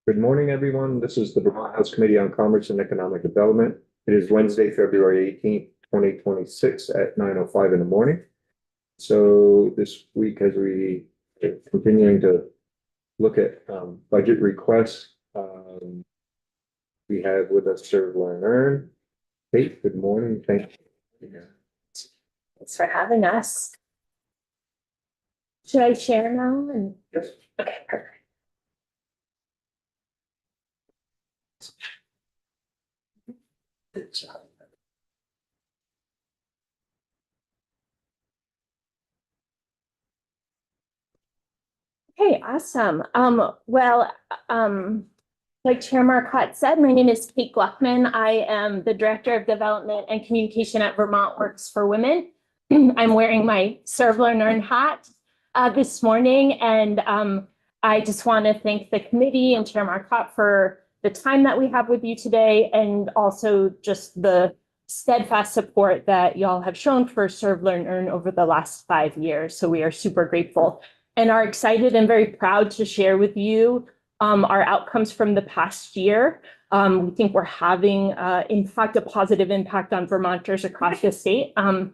Good morning, everyone. This is the Vermont House Committee on Commerce and Economic Development. It is Wednesday, February 18th, 2026 at 9:05 in the morning. So this week, as we are continuing to look at budget requests, we have with us Serve, Learn, Earn. Kate, good morning. Thank you. Thanks for having us. Should I share now? Yes. Okay, perfect. Okay, awesome. Like Chair Marcotte said, my name is Kate Gluckman. I am the Director of Development and Communication at Vermont Works for Women. I'm wearing my Serve, Learn, Earn hat this morning, and I just want to thank the committee and Chair Marcotte for the time that we have with you today, and also just the steadfast support that y'all have shown for Serve, Learn, Earn over the last 5 years. So we are super grateful and are excited and very proud to share with you our outcomes from the past year. We think we're having, in fact, a positive impact on Vermonters across the state, and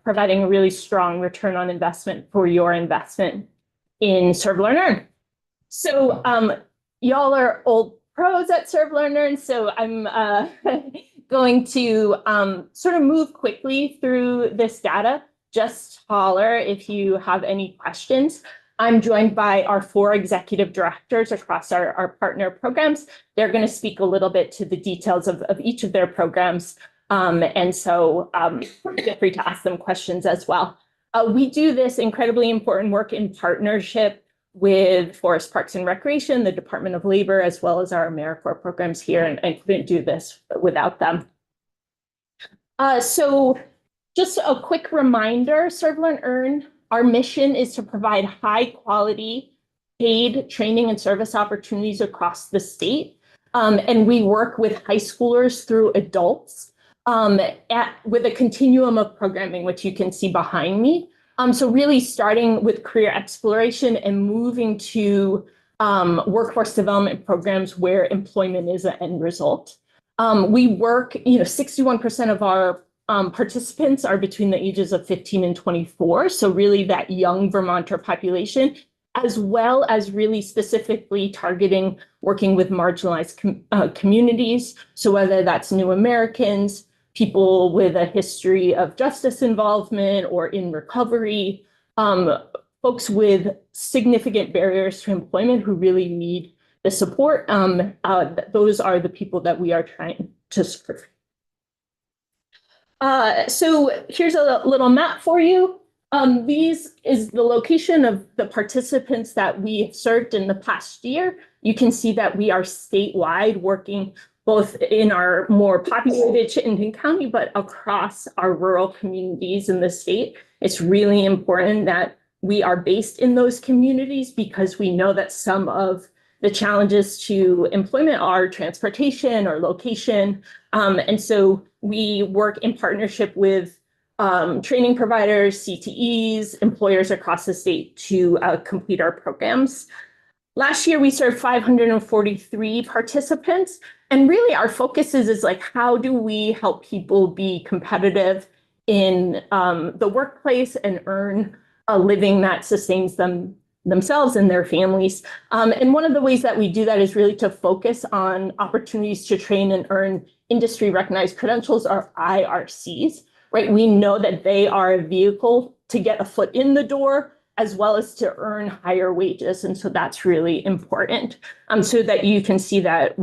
providing a really strong return on investment for your investment in Serve, Learn, Earn. So y'all are old pros at Serve, Learn, Earn, so I'm going to sort of move quickly through this data. Just holler if you have any questions. I'm joined by our 4 executive directors across our partner programs. They're going to speak a little bit to the details of each of their programs. And so feel free to ask them questions as well. We do this incredibly important work in partnership with Forest Parks and Recreation, the Department of Labor, as well as our AmeriCorps programs here, and couldn't do this without them. So just a quick reminder, Serve, Learn, Earn, our mission is to provide high quality paid training and service opportunities across the state. And we work with high schoolers through adults with a continuum of programming, which you can see behind me. So really starting with career exploration and moving to workforce development programs where employment is an end result. We work, 61% of our participants are between the ages of 15 and 24. So really that young Vermonter population, as well as really specifically targeting working with marginalized communities. So whether that's new Americans, people with a history of justice involvement or in recovery, folks with significant barriers to employment who really need the support, those are the people that we are trying to serve. So here's a little map for you. These is the location of the participants that we served in the past year. You can see that we are statewide, working both in our more populated Chittenden County, but across our rural communities in the state. It's really important that we are based in those communities because we know that some of the challenges to employment are transportation or location. And so we work in partnership with training providers, CTEs, employers across the state to complete our programs. Last year, we served 543 participants. And really our focus is like, how do we help people be competitive in the workplace and earn a living that sustains themselves and their families. And one of the ways that we do that is really to focus on opportunities to train and earn industry recognized credentials, or IRCs, right? We know that they are a vehicle to get a foot in the door as well as to earn higher wages. And so that's really important, so that you can see that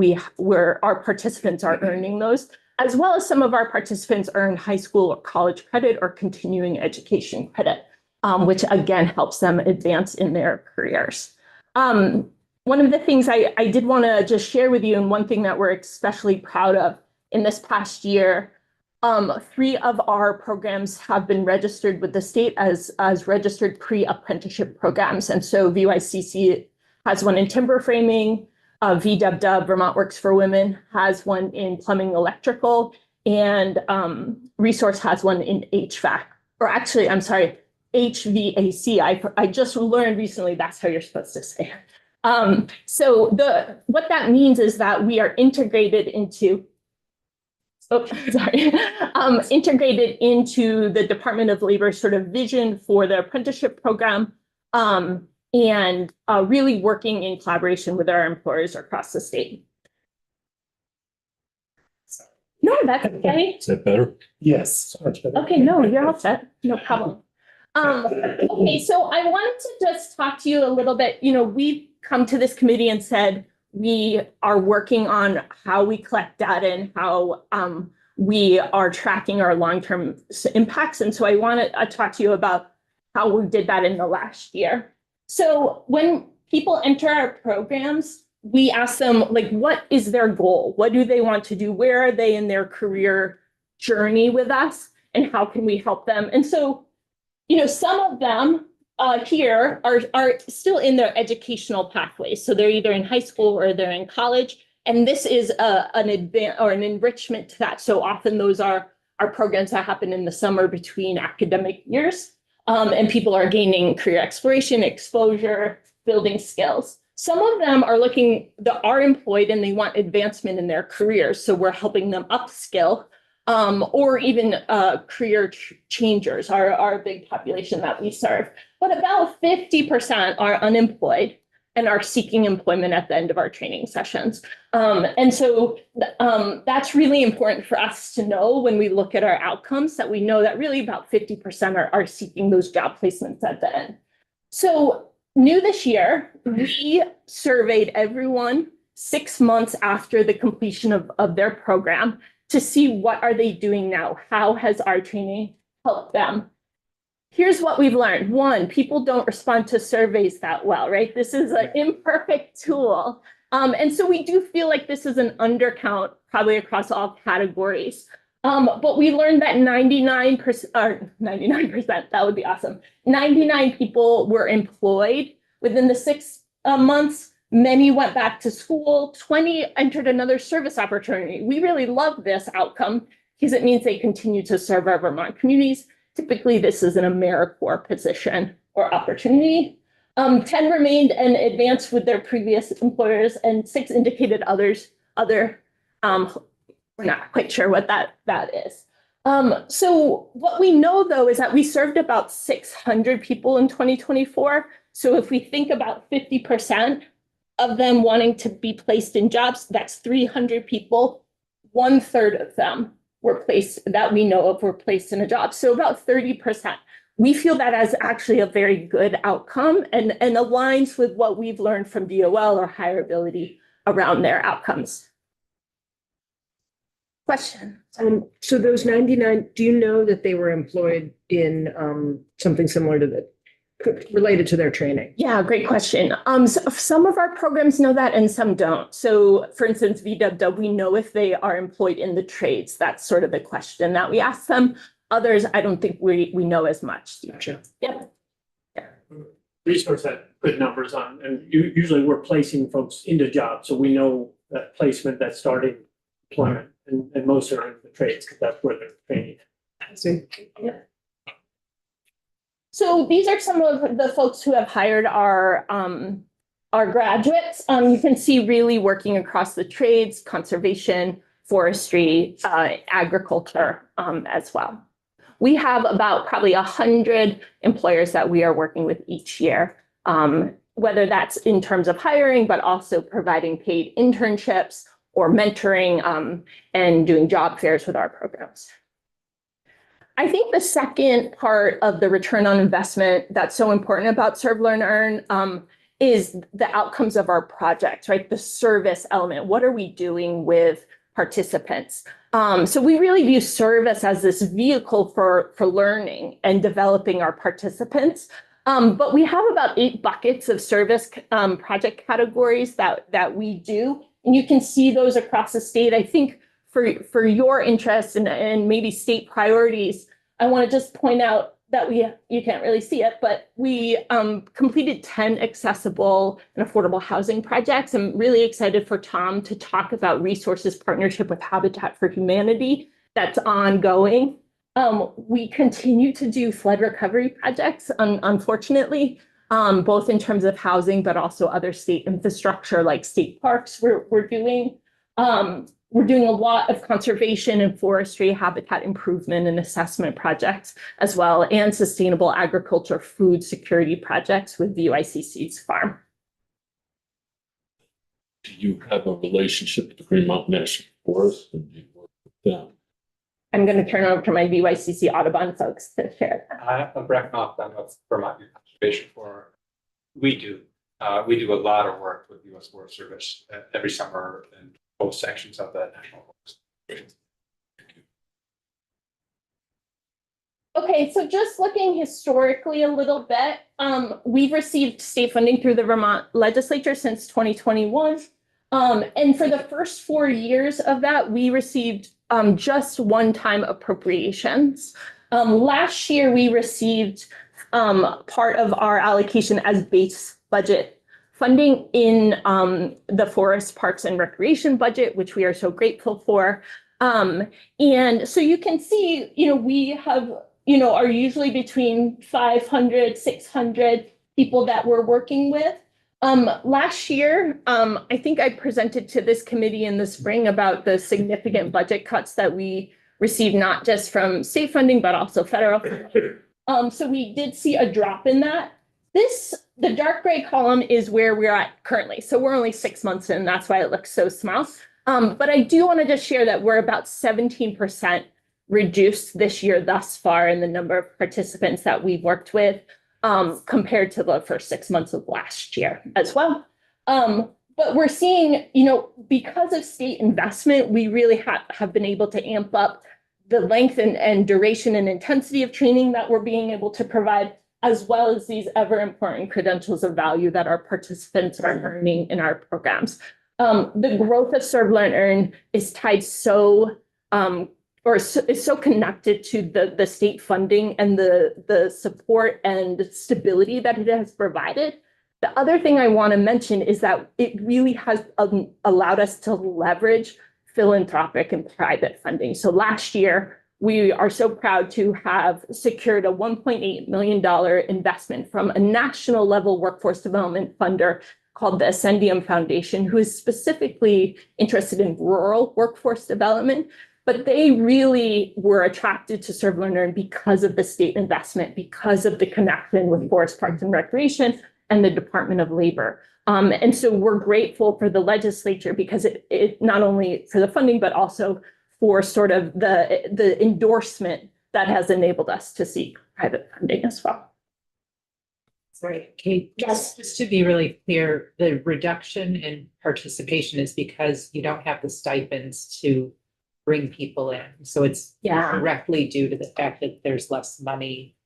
our participants are earning those, as well as some of our participants earn high school or college credit or continuing education credit, which again helps them advance in their careers. One of the things I did want to just share with you, and one thing that we're especially proud of in this past year, 3 of our programs have been registered with the state as registered pre-apprenticeship programs. And so VYCC has one in timber framing, VWW, Vermont Works for Women, has one in plumbing electrical, and Resource has one in HVAC, or actually, I'm sorry, HVAC. I just learned recently that's how you're supposed to say it. So what that means is that we are integrated into integrated into the Department of Labor's sort of vision for the apprenticeship program, and really working in collaboration with our employers across the state. No, that's okay. Is that better? Yes. Much better. Okay, no, you're all set. No problem. Okay, so I wanted to just talk to you a little bit. We've come to this committee and said we are working on how we collect data and how we are tracking our long-term impacts. And so I want to talk to you about how we did that in the last year. So when people enter our programs, we ask them, like, what is their goal? What do they want to do? Where are they in their career journey with us? And how can we help them? And so, some of them here are still in their educational pathways. So they're either in high school or they're in college. And this is an advance or an enrichment to that. So often those are programs that happen in the summer between academic years. And people are gaining career exploration, exposure, building skills. Some of them are employed and they want advancement in their careers. So we're helping them upskill, or even career changers are a big population that we serve. But about 50% are unemployed and are seeking employment at the end of our training sessions. And so that's really important for us to know when we look at our outcomes, that we know that really about 50% are seeking those job placements at the end. So new this year, we surveyed everyone 6 months after the completion of their program to see what are they doing now? How has our training helped them? Here's what we've learned. One, people don't respond to surveys that well, right? This is an imperfect tool. And so we do feel like this is an undercount probably across all categories. But we learned that 99%, that would be awesome. 99 people were employed within the 6 months. Many went back to school. 20 entered another service opportunity. We really love this outcome because it means they continue to serve our Vermont communities. Typically, this is an AmeriCorps position or opportunity. 10 remained and advanced with their previous employers, and 6 indicated other. We're not quite sure what that is. So what we know, though, is that we served about 600 people in 2024. So if we think about 50% of them wanting to be placed in jobs, that's 300 people. 1/3 of them that we know of were placed in a job. So about 30%. We feel that as actually a very good outcome and aligns with what we've learned from DOL or HireAbility around their outcomes. Question. So those 99, do you know that they were employed in something similar to related to their training? Yeah, great question. So some of our programs know that and some don't. So for instance, VWW, we know if they are employed in the trades. That's sort of the question that we ask them. Others, I don't think we know as much. Gotcha. Yep. Resource had good numbers on, and usually we're placing folks into jobs, so we know that placement, that starting employment, and most are in the trades because that's where they're training. I see. Yep. So these are some of the folks who have hired our graduates. You can see really working across the trades, conservation, forestry, agriculture as well. We have about probably 100 employers that we are working with each year, whether that's in terms of hiring, but also providing paid internships or mentoring and doing job fairs with our programs. I think the second part of the return on investment that's so important about Serve, Learn, Earn is the outcomes of our projects, right? The service element. What are we doing with participants? So we really view service as this vehicle for learning and developing our participants. But we have about 8 buckets of service project categories that we do. And you can see those across the state. I think for your interest and maybe state priorities, I want to just point out that you can't really see it, but we completed 10 accessible and affordable housing projects. I'm really excited for Tom to talk about resources partnership with Habitat for Humanity that's ongoing. We continue to do flood recovery projects, unfortunately. both in terms of housing, but also other state infrastructure like state parks we're doing. We're doing a lot of conservation and forestry, habitat improvement and assessment projects as well, and sustainable agriculture, food security projects with VYCC's farm. Do you have a relationship with the Green Mountain National Forest and do you work with them? I'm going to turn it over to my VYCC Audubon folks to share. I'm Breck Knopf, I'm with Vermont Youth Conservation Forum. We do a lot of work with the US Forest Service every summer in both sections of the National Forest. Okay, so just looking historically a little bit, we've received state funding through the Vermont legislature since 2021. And for the first 4 years of that, we received just one-time appropriations. Last year, we received part of our allocation as base budget funding in the Forest Parks and Recreation budget, which we are so grateful for. And so you can see, we have, are usually between 500, 600 people that we're working with. Last year, I think I presented to this committee in the spring about the significant budget cuts that we received, not just from state funding, but also federal funding. So we did see a drop in that. The dark gray column is where we're at currently. So we're only 6 months in, that's why it looks so small. But I do want to just share that we're about 17% reduced this year thus far in the number of participants that we've worked with, compared to the first 6 months of last year as well. But we're seeing, because of state investment, we really have been able to amp up the length and duration and intensity of training that we're being able to provide, as well as these ever important credentials of value that our participants are earning in our programs. The growth of Serve, Learn, Earn is tied is so connected to the state funding and the support and stability that it has provided. The other thing I want to mention is that it really has allowed us to leverage philanthropic and private funding. So last year, we are so proud to have secured a $1.8 million investment from a national level workforce development funder called the Ascendium Foundation, who is specifically interested in rural workforce development. But they really were attracted to Serve, Learn, Earn because of the state investment, because of the connection with Forest Parks and Recreation and the Department of Labor. And so we're grateful for the legislature because it not only for the funding, but also for sort of the endorsement that has enabled us to seek private funding as well. Sorry, Kate. Yes. Just to be really clear, the reduction in participation is because you don't have the stipends to bring people in. So it's directly due to the fact that there's less money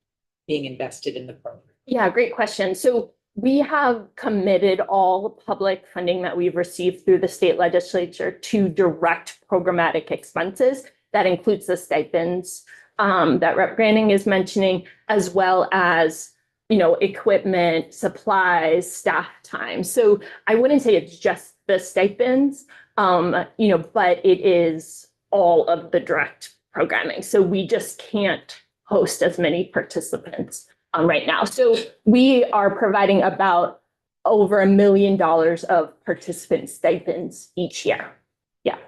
being invested in the program. Yeah, great question. So we have committed all public funding that we've received through the state legislature to direct programmatic expenses. That includes the stipends that Rep. Branning is mentioning, as well as equipment, supplies, staff time. So I wouldn't say it's just the stipends, but it is all of the direct programming. So we just can't host as many participants right now. So we are providing about over $1 million of participant stipends each year. Yeah.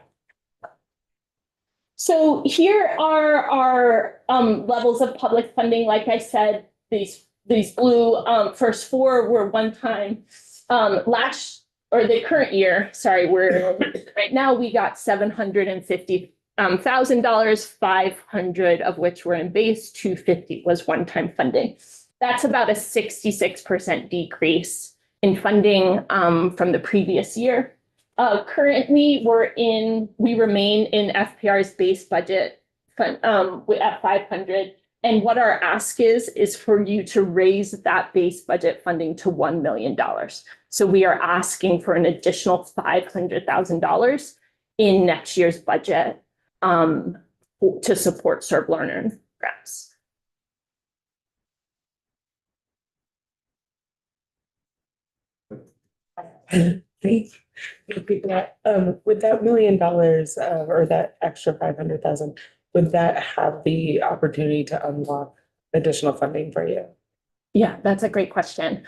So here are our levels of public funding. Like I said, these blue first four were one time. The current year, right now we got $750,000, $500 of which were in base, $250 was one-time funding. That's about a 66% decrease in funding from the previous year. Currently, we remain in FPR's base budget at 500. And what our ask is for you to raise that base budget funding to $1 million. So we are asking for an additional $500,000 in next year's budget to support Serve, Learn, Earn programs. Repeat that. With that $1 million or that extra 500,000, would that have the opportunity to unlock additional funding for you? Yeah, that's a great question.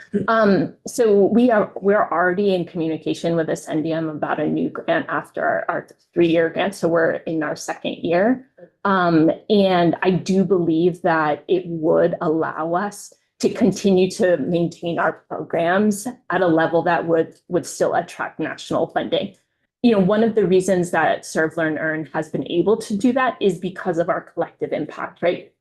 So we're already in communication with Ascendium about a new grant after our 3-year grant. So we're in our 2nd year. And I do believe that it would allow us to continue to maintain our programs at a level that would still attract national funding. You know, one of the reasons that Serve, Learn, Earn has been able to do that is because of our collective impact, right?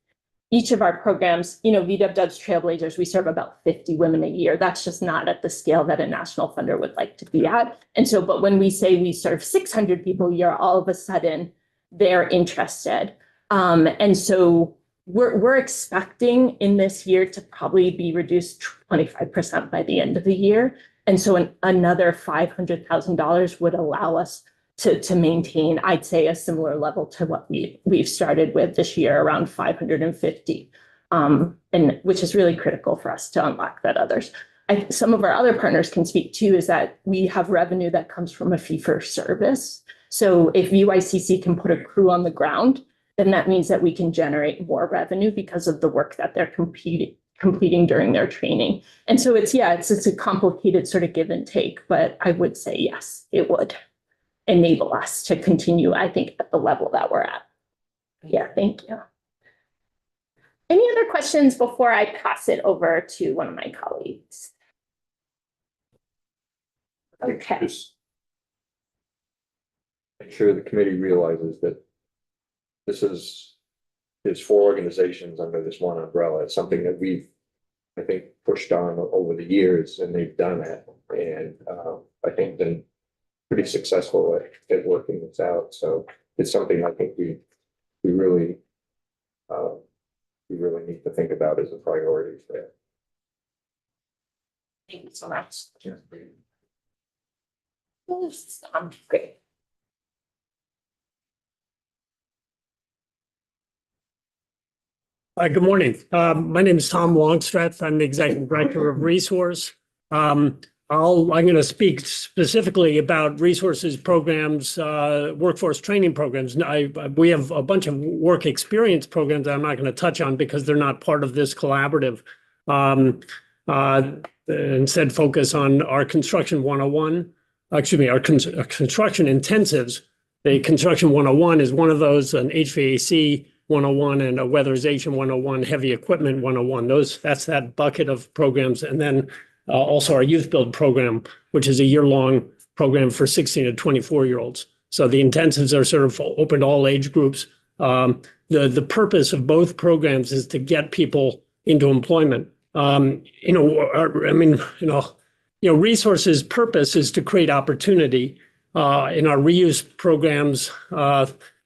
Each of our programs, you know, VW does Trailblazers, we serve about 50 women a year. That's just not at the scale that a national funder would like to be at. And so, but when we say we serve 600 people a year, all of a sudden they're interested. And so we're expecting in this year to probably be reduced 25% by the end of the year. And so another $500,000 would allow us to maintain, I'd say, a similar level to what we've started with this year, around 550, and which is really critical for us to unlock that others. Some of our other partners can speak to is that we have revenue that comes from a fee for service. So if UICC can put a crew on the ground, then that means that we can generate more revenue because of the work that they're completing during their training. And so it's a complicated sort of give and take, but I would say yes, it would enable us to continue, I think, at the level that we're at. Yeah, thank you. Any other questions before I pass it over to one of my colleagues? Okay. Just make sure the committee realizes that there's 4 organizations under this one umbrella. It's something that we've, I think, pushed on over the years, and they've done it. And I think been pretty successful at working this out. So it's something I think we really need to think about as a priority there. Thank you so much. Great. Good morning. My name is Tom Longstreth. I'm the Executive Director of Resource. I'm going to speak specifically about resources programs, workforce training programs. We have a bunch of work experience programs that I'm not going to touch on because they're not part of this collaborative. Instead, focus on our Construction 101, our construction intensives. The Construction 101 is one of those, an HVAC 101 and a Weatherization 101, Heavy Equipment 101. That's that bucket of programs. And then also our Youth Build program, which is a year-long program for 16 to 24-year-olds. So the intensives are sort of open to all age groups. The purpose of both programs is to get people into employment. Resources purpose is to create opportunity. In our reuse programs,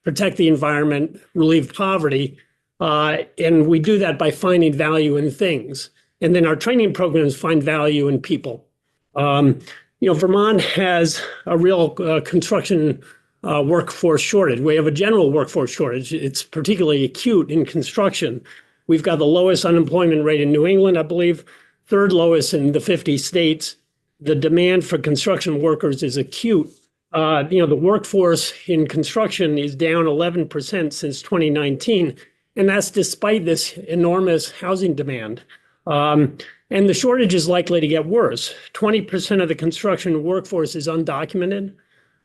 protect the environment, relieve poverty, and we do that by finding value in things. And then our training programs find value in people. Vermont has a real construction workforce shortage. We have a general workforce shortage. It's particularly acute in construction. We've got the lowest unemployment rate in New England, I believe, 3rd lowest in the 50 states. The demand for construction workers is acute. The workforce in construction is down 11% since 2019, and that's despite this enormous housing demand. And the shortage is likely to get worse. 20% of the construction workforce is undocumented.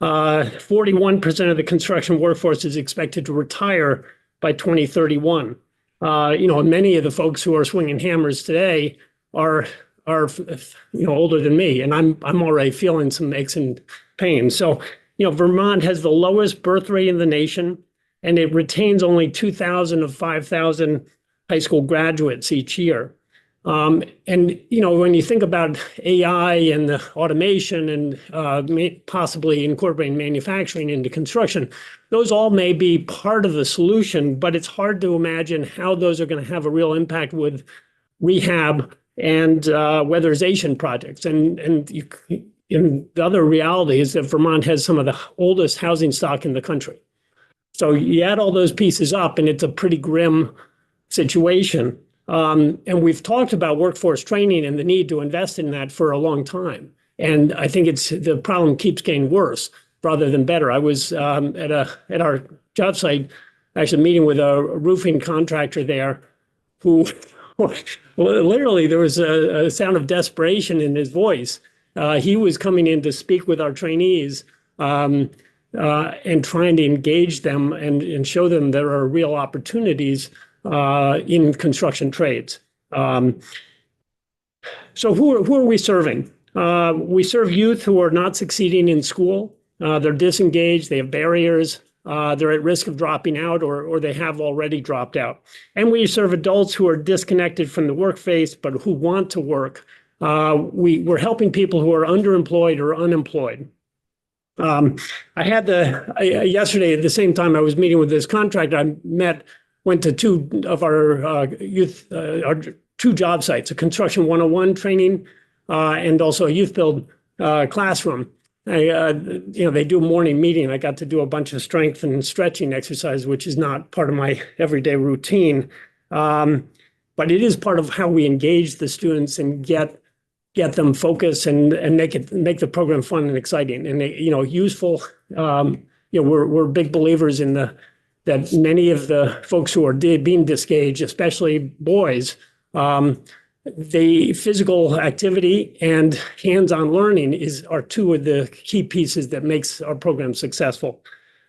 41% of the construction workforce is expected to retire by 2031. Many of the folks who are swinging hammers today are older than me, and I'm already feeling some aches and pains. So, Vermont has the lowest birth rate in the nation, and it retains only 2,000 of 5,000 high school graduates each year. When you think about AI and the automation and possibly incorporating manufacturing into construction, those all may be part of the solution, but it's hard to imagine how those are going to have a real impact with rehab and weatherization projects. And the other reality is that Vermont has some of the oldest housing stock in the country. So you add all those pieces up, and it's a pretty grim situation. And we've talked about workforce training and the need to invest in that for a long time. And I think the problem keeps getting worse rather than better. I was at our job site, actually meeting with a roofing contractor there who literally, there was a sound of desperation in his voice. He was coming in to speak with our trainees and trying to engage them and show them there are real opportunities in construction trades. So who are we serving? We serve youth who are not succeeding in school. They're disengaged, they have barriers, they're at risk of dropping out or they have already dropped out. And we serve adults who are disconnected from the workforce but who want to work. We're helping people who are underemployed or unemployed. I had yesterday at the same time I was meeting with this contractor, went to two of our youth, our two job sites, a Construction 101 training and also a youth build classroom. They do a morning meeting. I got to do a bunch of strength and stretching exercise, which is not part of my everyday routine. But it is part of how we engage the students and get them focused and make the program fun and exciting and useful. We're big believers in that many of the folks who are being disengaged, especially boys, the physical activity and hands-on learning are two of the key pieces that makes our program successful.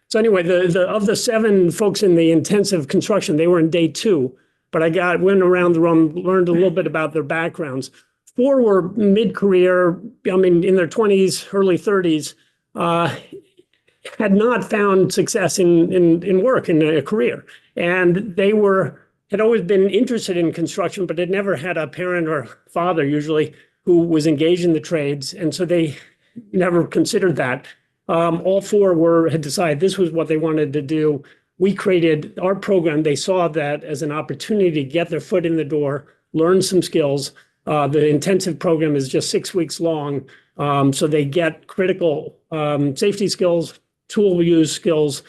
So anyway, of the 7 folks in the intensive construction, they were in day 2, but I went around the room, learned a little bit about their backgrounds. 4 were mid-career, in their 20s, early 30s, had not found success in work, in a career. And they had always been interested in construction, but had never had a parent or father usually who was engaged in the trades. And so they never considered that. All 4 had decided this was what they wanted to do. We created our program. They saw that as an opportunity to get their foot in the door, learn some skills. The intensive program is just 6 weeks long. So they get critical safety skills, tool use skills,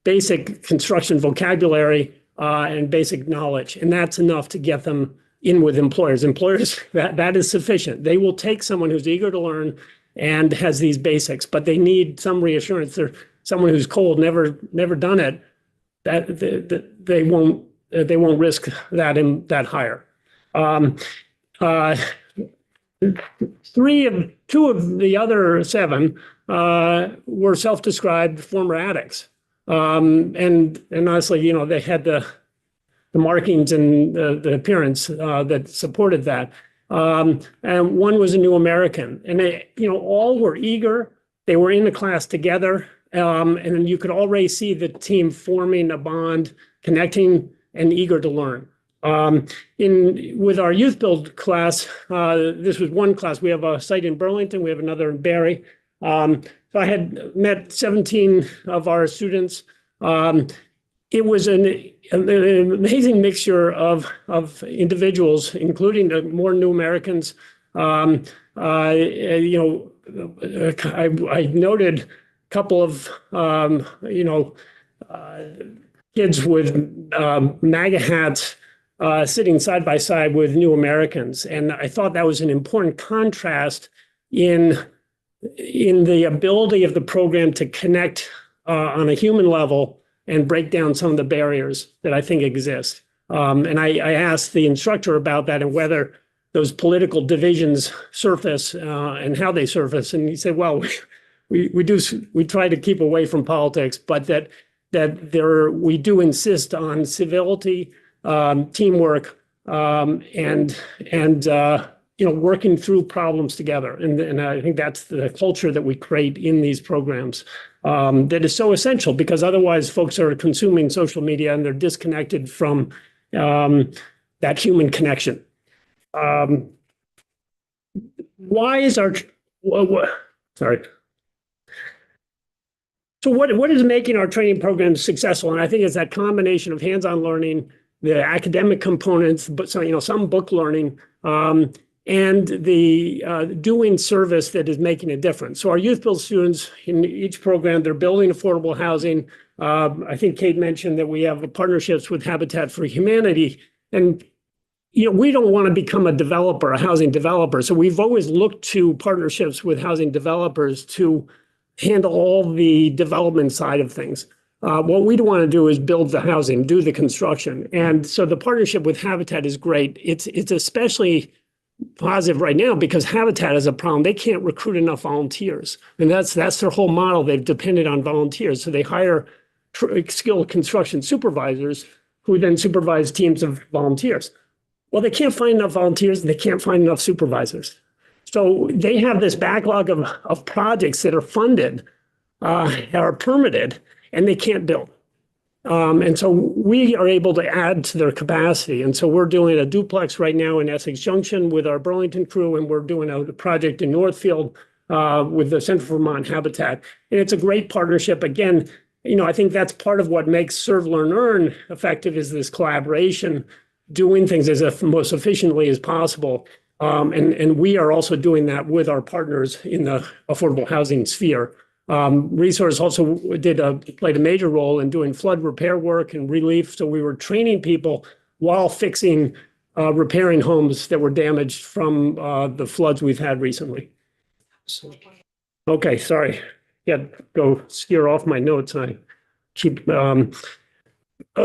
basic construction vocabulary, and basic knowledge. And that's enough to get them in with employers. Employers, that is sufficient. They will take someone who's eager to learn and has these basics, but they need some reassurance. They're someone who's cold, never done it, that they won't risk that hire. 2 of the other 7 were self-described former addicts. And honestly, they had the markings and the appearance that supported that. And one was a new American, and they, all were eager. They were in the class together, and you could already see the team forming a bond, connecting, and eager to learn. With our youth build class, this was one class. We have a site in Burlington. We have another in Barrie. So I had met 17 of our students. It was an amazing mixture of individuals, including more new Americans. I noted a couple of kids with MAGA hats sitting side by side with new Americans, and I thought that was an important contrast in the ability of the program to connect on a human level and break down some of the barriers that I think exist. And I asked the instructor about that and whether those political divisions surface and how they surface. And he said, well, we try to keep away from politics, but that we do insist on civility, teamwork, and working through problems together. And I think that's the culture that we create in these programs that is so essential, because otherwise folks are consuming social media and they're disconnected from that human connection. Why is sorry. So what is making our training programs successful? And I think it's that combination of hands-on learning, the academic components, but some book learning, and the doing service that is making a difference. So our youth build students in each program, they're building affordable housing. I think Kate mentioned that we have partnerships with Habitat for Humanity. And we don't want to become a housing developer. So we've always looked to partnerships with housing developers to handle all the development side of things. What we'd want to do is build the housing, do the construction. And so the partnership with Habitat is great. It's especially positive right now because Habitat has a problem. They can't recruit enough volunteers. And that's their whole model. They've depended on volunteers. So they hire skilled construction supervisors who then supervise teams of volunteers. Well, they can't find enough volunteers and they can't find enough supervisors. So they have this backlog of projects that are funded, are permitted, and they can't build. And so we are able to add to their capacity. And so we're doing a duplex right now in Essex Junction with our Burlington crew, and we're doing a project in Northfield with the Central Vermont Habitat. And it's a great partnership. Again, I think that's part of what makes Serve, Learn, Earn effective is this collaboration, doing things as most efficiently as possible. And we are also doing that with our partners in the affordable housing sphere. Resource also played a major role in doing flood repair work and relief. So we were training people while repairing homes that were damaged from the floods we've had recently. Okay, sorry. Yeah, go steer off my notes. And I keep.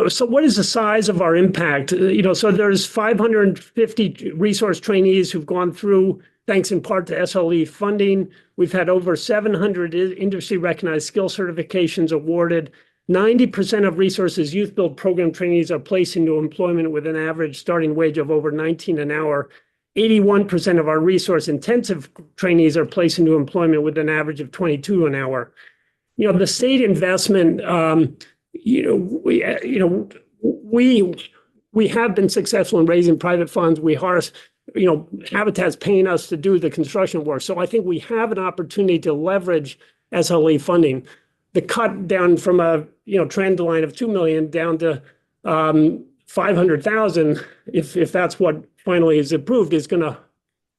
So what is the size of our impact? So there's 550 resource trainees who've gone through, thanks in part to SLE funding. We've had over 700 industry recognized skill certifications awarded. 90% of Resources Youth Build program trainees are placed into employment with an average starting wage of over 19 an hour. 81% of our resource intensive trainees are placed into employment with an average of 22 an hour. The state investment, we have been successful in raising private funds. Habitat's paying us to do the construction work. So I think we have an opportunity to leverage SLE funding. The cut down from a trend line of 2 million down to 500,000, if that's what finally is approved, is going to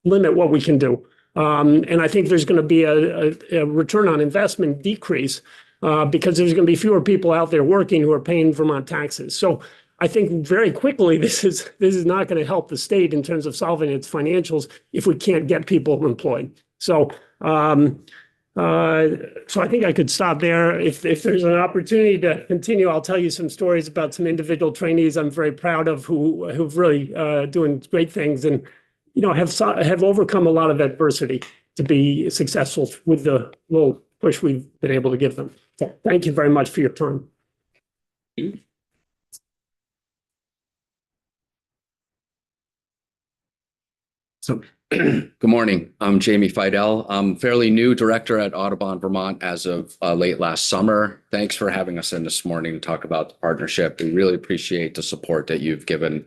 limit what we can do. And I think there's going to be a return on investment decrease because there's going to be fewer people out there working who are paying Vermont taxes. So I think very quickly this is not going to help the state in terms of solving its financials if we can't get people employed. So so I think I could stop there. If there's an opportunity to continue, I'll tell you some stories about some individual trainees I'm very proud of who've really doing great things and have overcome a lot of adversity to be successful with the little push we've been able to give them. So thank you very much for your time. So, good morning. I'm Jamie Fidel. I'm fairly new director at Audubon Vermont as of late last summer. Thanks for having us in this morning to talk about the partnership. We really appreciate the support that you've given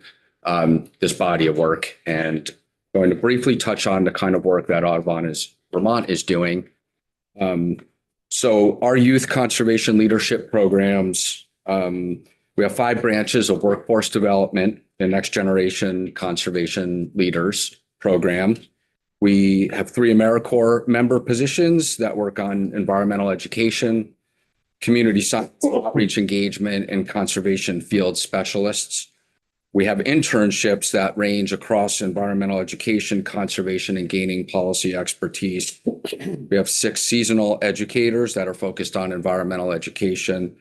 this body of work, and going to briefly touch on the kind of work that Audubon Vermont is doing. So our youth conservation leadership programs, we have 5 branches of workforce development and next generation conservation leaders program. We have 3 AmeriCorps member positions that work on environmental education, community science, outreach engagement, and conservation field specialists. We have internships that range across environmental education, conservation, and gaining policy expertise. We have 6 seasonal educators that are focused on environmental education.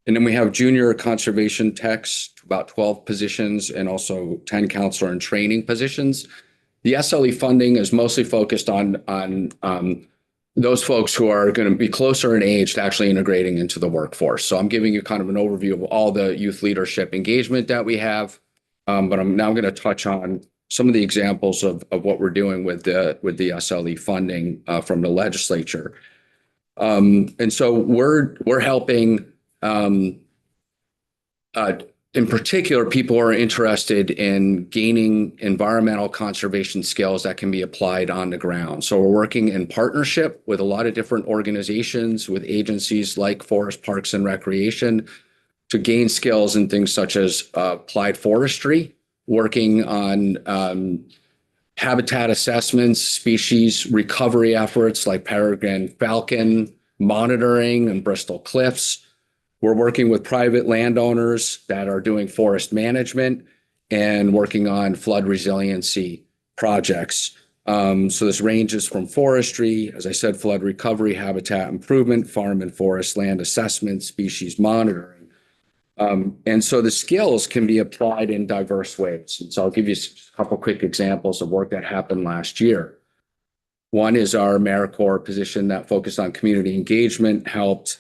And then we have junior conservation techs, about 12 positions, and also 10 counselor and training positions. The SLE funding is mostly focused on those folks who are going to be closer in age to actually integrating into the workforce. So I'm giving you kind of an overview of all the youth leadership engagement that we have, but I'm now going to touch on some of the examples of what we're doing with the SLE funding from the legislature. And so we're helping. In particular, people are interested in gaining environmental conservation skills that can be applied on the ground. So we're working in partnership with a lot of different organizations, with agencies like Forest Parks and Recreation, to gain skills in things such as applied forestry, working on habitat assessments, species recovery efforts like peregrine falcon, monitoring and Bristol Cliffs. We're working with private landowners that are doing forest management and working on flood resiliency projects. So this ranges from forestry, as I said, flood recovery, habitat improvement, farm and forest land assessment, species monitoring. And so the skills can be applied in diverse ways. And so I'll give you a couple quick examples of work that happened last year. One is our AmeriCorps position that focused on community engagement, helped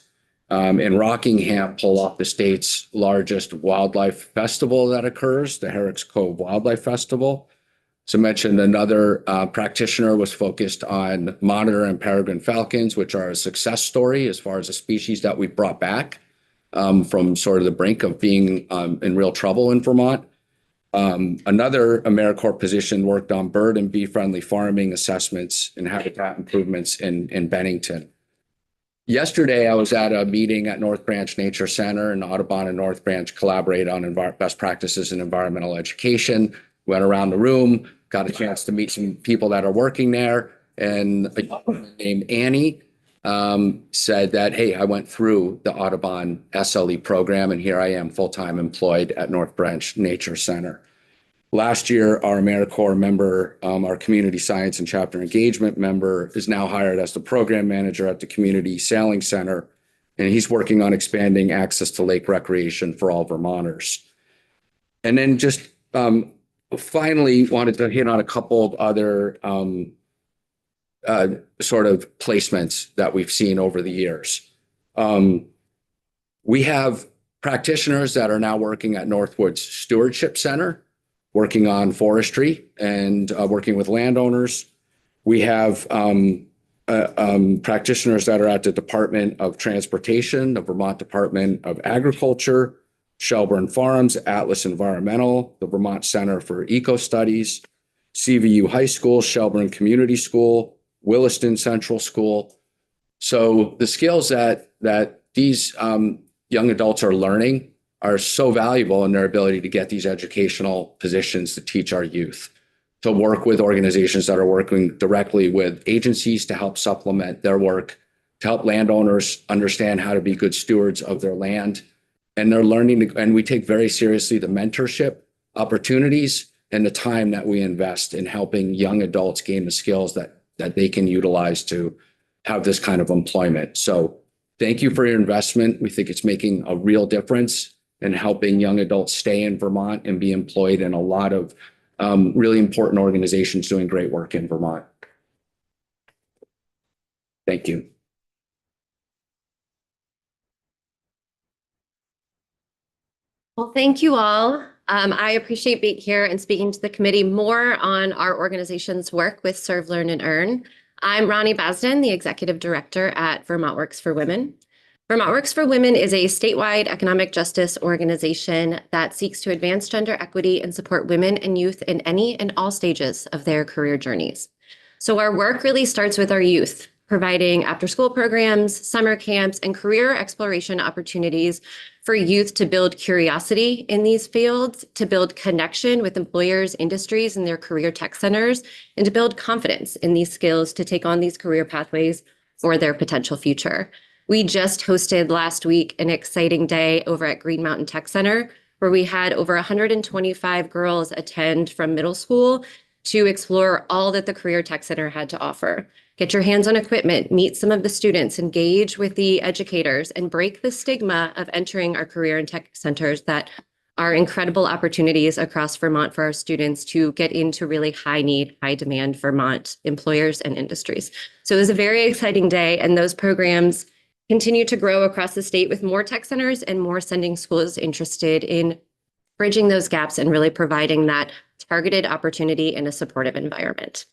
in Rockingham pull off the state's largest wildlife festival that occurs, the Herrick's Cove Wildlife Festival. So I mentioned another practitioner was focused on monitor and peregrine falcons, which are a success story as far as a species that we brought back from sort of the brink of being in real trouble in Vermont. Another AmeriCorps position worked on bird and bee-friendly farming assessments and habitat improvements in Bennington. Yesterday, I was at a meeting at North Branch Nature Center, and Audubon and North Branch collaborate on best practices in environmental education. Went around the room, got a chance to meet some people that are working there, and a young woman named Annie said that, hey, I went through the Audubon SLE program, and here I am full-time employed at North Branch Nature Center. Last year, our AmeriCorps member, our community science and chapter engagement member, is now hired as the program manager at the Community Sailing Center, and he's working on expanding access to lake recreation for all Vermonters. And then just finally wanted to hit on a couple of other sort of placements that we've seen over the years. We have practitioners that are now working at Northwoods Stewardship Center, working on forestry and working with landowners. We have practitioners that are at the Department of Transportation, the Vermont Department of Agriculture, Shelburne Farms, Atlas Environmental, the Vermont Center for Eco Studies, CVU High School, Shelburne Community School, Williston Central School. So the skills that these young adults are learning are so valuable in their ability to get these educational positions to teach our youth, to work with organizations that are working directly with agencies to help supplement their work, to help landowners understand how to be good stewards of their land. And they're learning, and we take very seriously the mentorship opportunities and the time that we invest in helping young adults gain the skills that they can utilize to have this kind of employment. So thank you for your investment. We think it's making a real difference in helping young adults stay in Vermont and be employed in a lot of really important organizations doing great work in Vermont. Thank you. Well, thank you all. I appreciate being here and speaking to the committee more on our organization's work with Serve, Learn, and Earn. I'm Ronnie Basden, the Executive Director at Vermont Works for Women. Vermont Works for Women is a statewide economic justice organization that seeks to advance gender equity and support women and youth in any and all stages of their career journeys. So our work really starts with our youth, providing after-school programs, summer camps, and career exploration opportunities for youth to build curiosity in these fields, to build connection with employers, industries, and their career tech centers, and to build confidence in these skills to take on these career pathways for their potential future. We just hosted last week an exciting day over at Green Mountain Tech Center, where we had over 125 girls attend from middle school to explore all that the Career Tech Center had to offer. Get your hands on equipment, meet some of the students, engage with the educators, and break the stigma of entering our career and tech centers that are incredible opportunities across Vermont for our students to get into really high need, high demand Vermont employers and industries. So it was a very exciting day, and those programs continue to grow across the state with more tech centers and more sending schools interested in bridging those gaps and really providing that targeted opportunity in a supportive environment.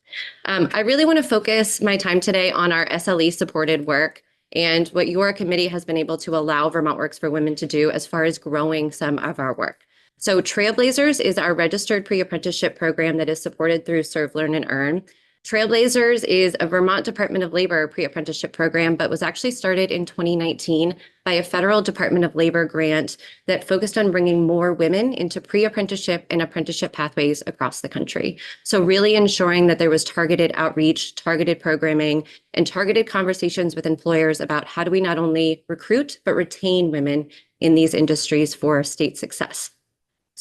I really want to focus my time today on our SLE supported work and what your committee has been able to allow Vermont Works for Women to do as far as growing some of our work. So Trailblazers is our registered pre-apprenticeship program that is supported through Serve, Learn, and Earn. Trailblazers is a Vermont Department of Labor pre-apprenticeship program, but was actually started in 2019 by a federal Department of Labor grant that focused on bringing more women into pre-apprenticeship and apprenticeship pathways across the country. So really ensuring that there was targeted outreach, targeted programming, and targeted conversations with employers about how do we not only recruit, but retain women in these industries for state success.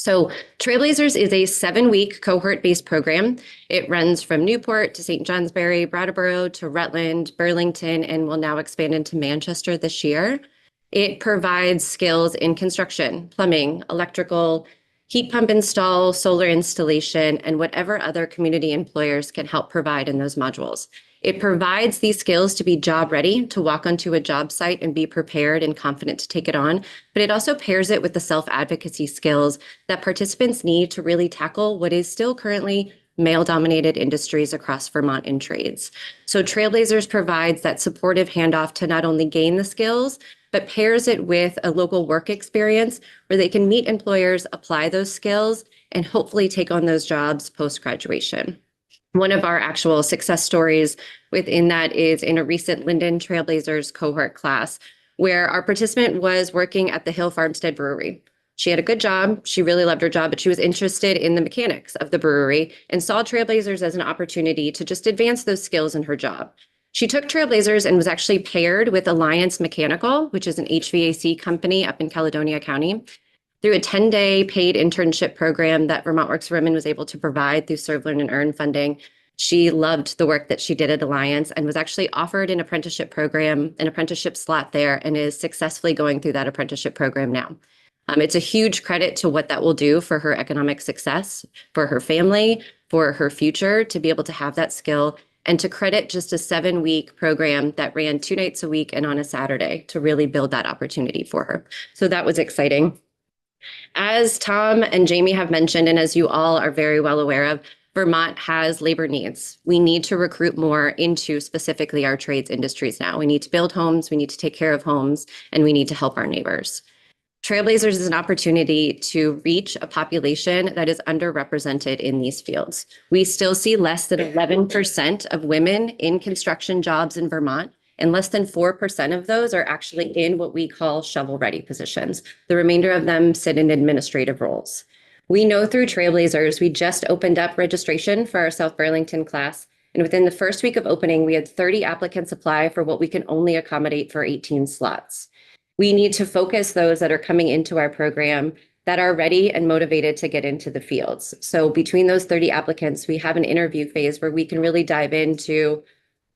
So Trailblazers is a 7-week cohort-based program. It runs from Newport to St. Johnsbury, Brattleboro to Rutland, Burlington, and will now expand into Manchester this year. It provides skills in construction, plumbing, electrical, heat pump install, solar installation, and whatever other community employers can help provide in those modules. It provides these skills to be job ready, to walk onto a job site and be prepared and confident to take it on. But it also pairs it with the self-advocacy skills that participants need to really tackle what is still currently male-dominated industries across Vermont in trades. So Trailblazers provides that supportive handoff to not only gain the skills, but pairs it with a local work experience where they can meet employers, apply those skills, and hopefully take on those jobs post-graduation. One of our actual success stories within that is in a recent Linden Trailblazers cohort class, where our participant was working at the Hill Farmstead Brewery. She had a good job. She really loved her job, but she was interested in the mechanics of the brewery and saw Trailblazers as an opportunity to just advance those skills in her job. She took Trailblazers and was actually paired with Alliance Mechanical, which is an HVAC company up in Caledonia County, through a 10-day paid internship program that Vermont Works for Women was able to provide through Serve, Learn, and Earn funding. She loved the work that she did at Alliance and was actually offered an apprenticeship program, an apprenticeship slot there, and is successfully going through that apprenticeship program now. It's a huge credit to what that will do for her economic success, for her family, for her future, to be able to have that skill, and to credit just a 7-week program that ran 2 nights a week and on a Saturday to really build that opportunity for her. So that was exciting. As Tom and Jamie have mentioned, and as you all are very well aware of, Vermont has labor needs. We need to recruit more into specifically our trades industries now. We need to build homes, we need to take care of homes, and we need to help our neighbors. Trailblazers is an opportunity to reach a population that is underrepresented in these fields. We still see less than 11% of women in construction jobs in Vermont, and less than 4% of those are actually in what we call shovel-ready positions. The remainder of them sit in administrative roles. We know through Trailblazers, we just opened up registration for our South Burlington class, and within the first week of opening, we had 30 applicants apply for what we can only accommodate for 18 slots. We need to focus those that are coming into our program that are ready and motivated to get into the fields. So between those 30 applicants, we have an interview phase where we can really dive into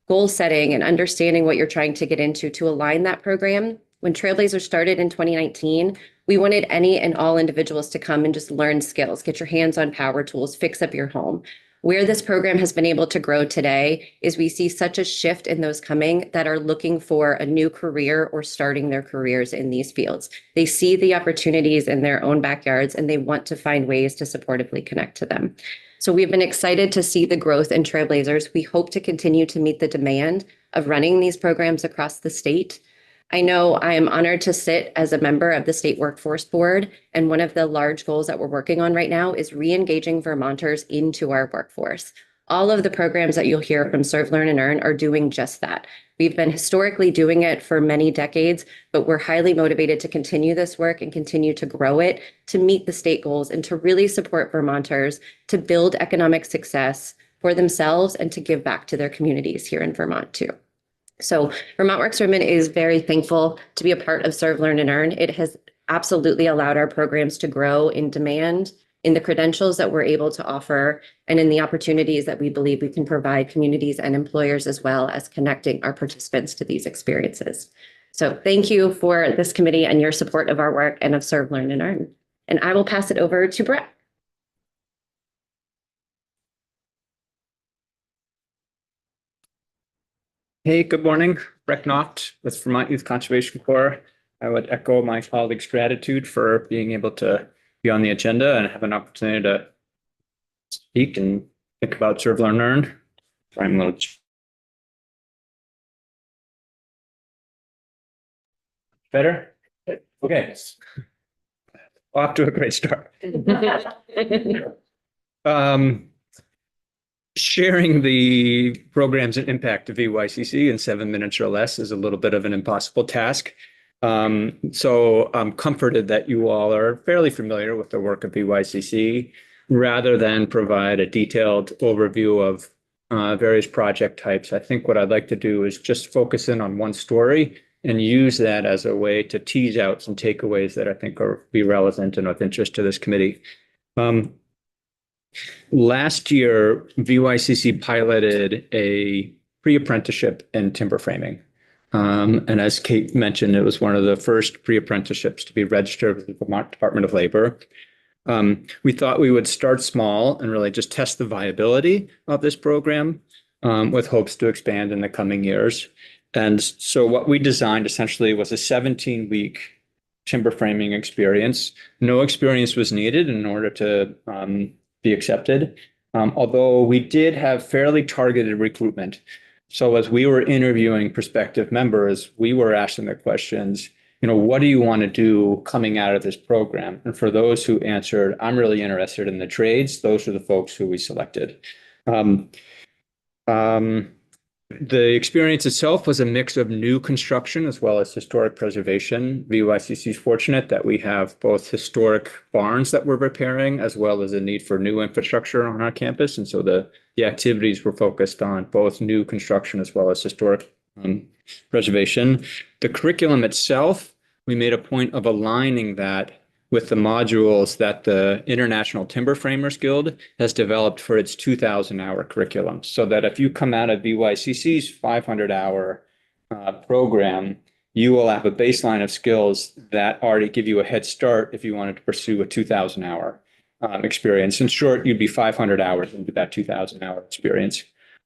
goal setting and understanding what you're trying to get into to align that program. When Trailblazers started in 2019, we wanted any and all individuals to come and just learn skills, get your hands on power tools, fix up your home. Where this program has been able to grow today is we see such a shift in those coming that are looking for a new career or starting their careers in these fields. They see the opportunities in their own backyards and they want to find ways to supportively connect to them. So we've been excited to see the growth in Trailblazers. We hope to continue to meet the demand of running these programs across the state. I know I am honored to sit as a member of the State Workforce Board, and one of the large goals that we're working on right now is re-engaging Vermonters into our workforce. All of the programs that you'll hear from Serve, Learn, and Earn are doing just that. We've been historically doing it for many decades, but we're highly motivated to continue this work and continue to grow it to meet the state goals and to really support Vermonters to build economic success for themselves and to give back to their communities here in Vermont too. So Vermont Works for Women is very thankful to be a part of Serve, Learn, and Earn. It has absolutely allowed our programs to grow in demand, in the credentials that we're able to offer, and in the opportunities that we believe we can provide communities and employers, as well as connecting our participants to these experiences. So thank you for this committee and your support of our work and of Serve, Learn, and Earn. And I will pass it over to Brett. Hey, good morning. Brett Knopf with Vermont Youth Conservation Corps. I would echo my colleagues' gratitude for being able to be on the agenda and have an opportunity to speak and think about Serve, Learn, Earn. Sorry, I'm a little better. Okay. Off to a great start. Sharing the programs and impact of VYCC in 7 minutes or less is a little bit of an impossible task. So I'm comforted that you all are fairly familiar with the work of VYCC, rather than provide a detailed overview of various project types. I think what I'd like to do is just focus in on one story and use that as a way to tease out some takeaways that I think are be relevant and of interest to this committee. Last year, VYCC piloted a pre-apprenticeship in timber framing. And as Kate mentioned, it was one of the first pre-apprenticeships to be registered with the Vermont Department of Labor. We thought we would start small and really just test the viability of this program with hopes to expand in the coming years. And so what we designed essentially was a 17-week timber framing experience. No experience was needed in order to be accepted, although we did have fairly targeted recruitment. So as we were interviewing prospective members, we were asking the questions, what do you want to do coming out of this program? And for those who answered, I'm really interested in the trades, those are the folks who we selected. The experience itself was a mix of new construction as well as historic preservation. VYCC is fortunate that we have both historic barns that we're repairing as well as a need for new infrastructure on our campus. And so the activities were focused on both new construction as well as historic preservation. The curriculum itself, we made a point of aligning that with the modules that the International Timber Framers Guild has developed for its 2,000-hour curriculum. So that if you come out of VYCC's 500-hour program, you will have a baseline of skills that already give you a head start if you wanted to pursue a 2,000-hour experience. In short, you'd be 500 hours into that 2,000-hour experience.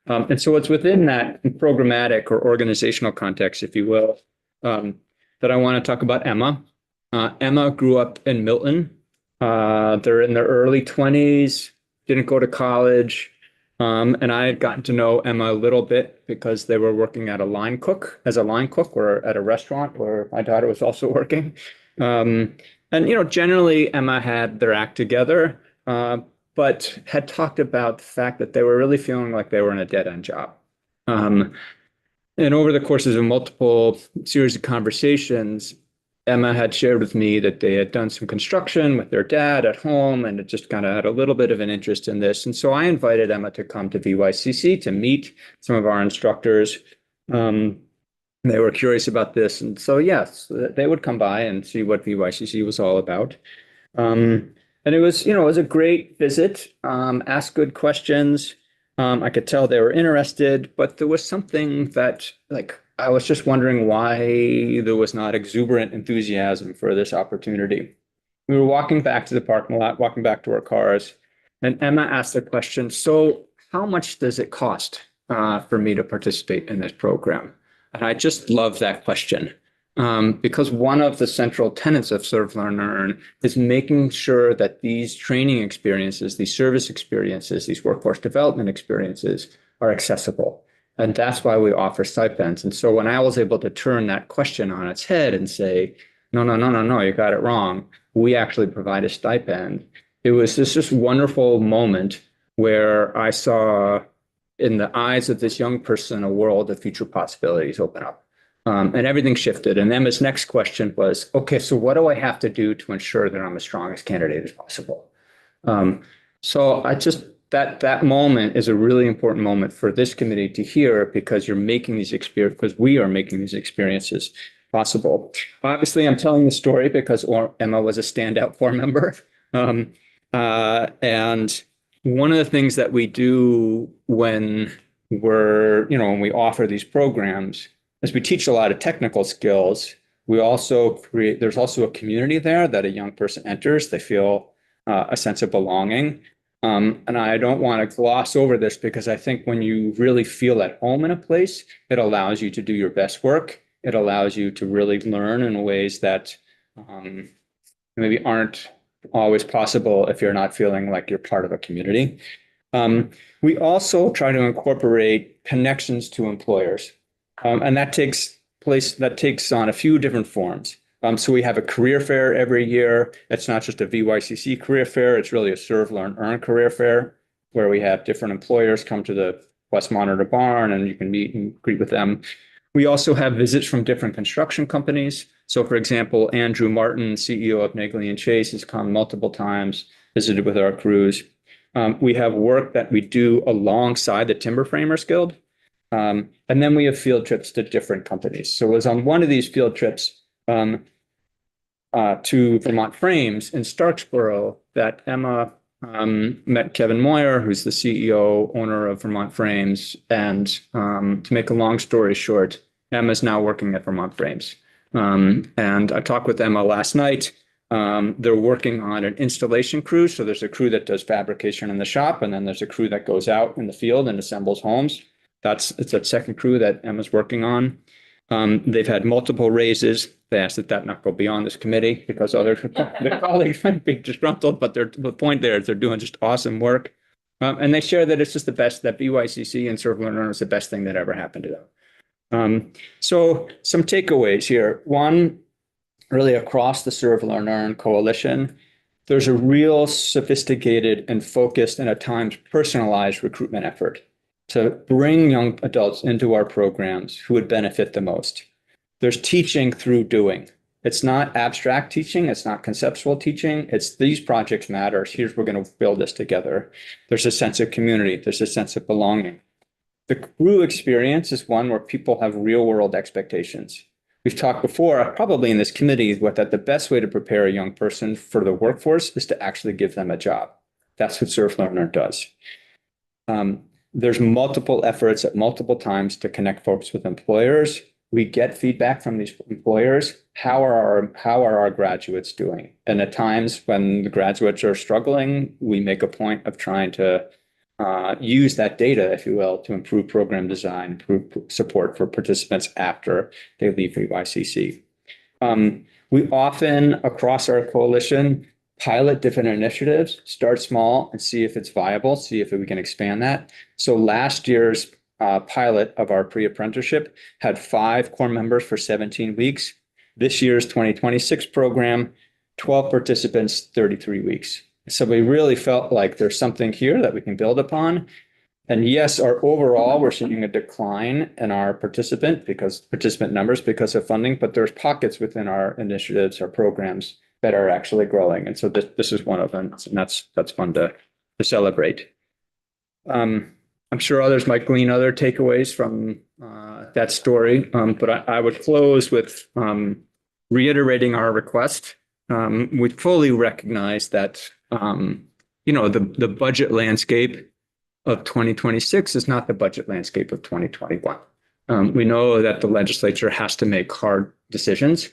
And so it's within that programmatic or organizational context, if you will, that I want to talk about Emma. Emma grew up in Milton. They're in their early 20s, didn't go to college. And I had gotten to know Emma a little bit because they were working as a line cook or at a restaurant where my daughter was also working. And, generally Emma had their act together, but had talked about the fact that they were really feeling like they were in a dead-end job. And over the courses of multiple series of conversations, Emma had shared with me that they had done some construction with their dad at home and it just kind of had a little bit of an interest in this. And so I invited Emma to come to VYCC to meet some of our instructors. They were curious about this. And so, yes, they would come by and see what VYCC was all about. And it was, it was a great visit, asked good questions. I could tell they were interested, but there was something that I was just wondering why there was not exuberant enthusiasm for this opportunity. We were walking back to the parking lot, walking back to our cars, and Emma asked the question, so how much does it cost for me to participate in this program? And I just love that question because one of the central tenets of Serve, Learn, Earn is making sure that these training experiences, these service experiences, these workforce development experiences are accessible. And that's why we offer stipends. And so when I was able to turn that question on its head and say, no, you got it wrong. We actually provide a stipend. It was this wonderful moment where I saw in the eyes of this young person a world of future possibilities open up. And everything shifted. And Emma's next question was, okay, so what do I have to do to ensure that I'm the strongest candidate as possible? So I just, that moment is a really important moment for this committee to hear because you're making these experiences, because we are making these experiences possible. Obviously, I'm telling the story because Emma was a standout core member. And one of the things that we do when when we offer these programs is we teach a lot of technical skills. We also there's also a community there that a young person enters. They feel a sense of belonging. And I don't want to gloss over this because I think when you really feel at home in a place, it allows you to do your best work. It allows you to really learn in ways that maybe aren't always possible if you're not feeling like you're part of a community. We also try to incorporate connections to employers. And that takes on a few different forms. So we have a career fair every year. It's not just a VYCC career fair. It's really a Serve, Learn, Earn career fair where we have different employers come to the West Monitor Barn and you can meet and greet with them. We also have visits from different construction companies. So for example, Andrew Martin, CEO of Negley & Chase, has come multiple times, visited with our crews. We have work that we do alongside the Timber Framers Guild. And then we have field trips to different companies. So it was on one of these field trips to Vermont Frames in Starksboro that Emma met Kevin Moyer, who's the CEO, owner of Vermont Frames. And to make a long story short, Emma's now working at Vermont Frames. And I talked with Emma last night. They're working on an installation crew. So there's a crew that does fabrication in the shop, and then there's a crew that goes out in the field and assembles homes. It's a second crew that Emma's working on. They've had multiple raises. They asked that not go beyond this committee because their colleagues might be disgruntled, but the point there is they're doing just awesome work. And they share that it's just the best, that BYCC and Serve Learn Earn is the best thing that ever happened to them. So some takeaways here. One, really across the Serve Learn Earn coalition, there's a real sophisticated and focused and at times personalized recruitment effort to bring young adults into our programs who would benefit the most. There's teaching through doing. It's not abstract teaching. It's not conceptual teaching. It's these projects matter. Here's, we're going to build this together. There's a sense of community. There's a sense of belonging. The crew experience is one where people have real world expectations. We've talked before, probably in this committee, that the best way to prepare a young person for the workforce is to actually give them a job. That's what Serve Learn Earn does. There's multiple efforts at multiple times to connect folks with employers. We get feedback from these employers. How are our graduates doing? And at times when the graduates are struggling, we make a point of trying to use that data, if you will, to improve program design, improve support for participants after they leave VYCC. We often, across our coalition, pilot different initiatives, start small and see if it's viable, see if we can expand that. So last year's pilot of our pre-apprenticeship had 5 core members for 17 weeks. This year's 2026 program, 12 participants, 33 weeks. So we really felt like there's something here that we can build upon. And yes, overall, we're seeing a decline in our participant numbers because of funding, but there's pockets within our initiatives, our programs that are actually growing. And so this is one of them, and that's fun to celebrate. I'm sure others might glean other takeaways from that story, but I would close with reiterating our request. We fully recognize that the budget landscape of 2026 is not the budget landscape of 2021. We know that the legislature has to make hard decisions.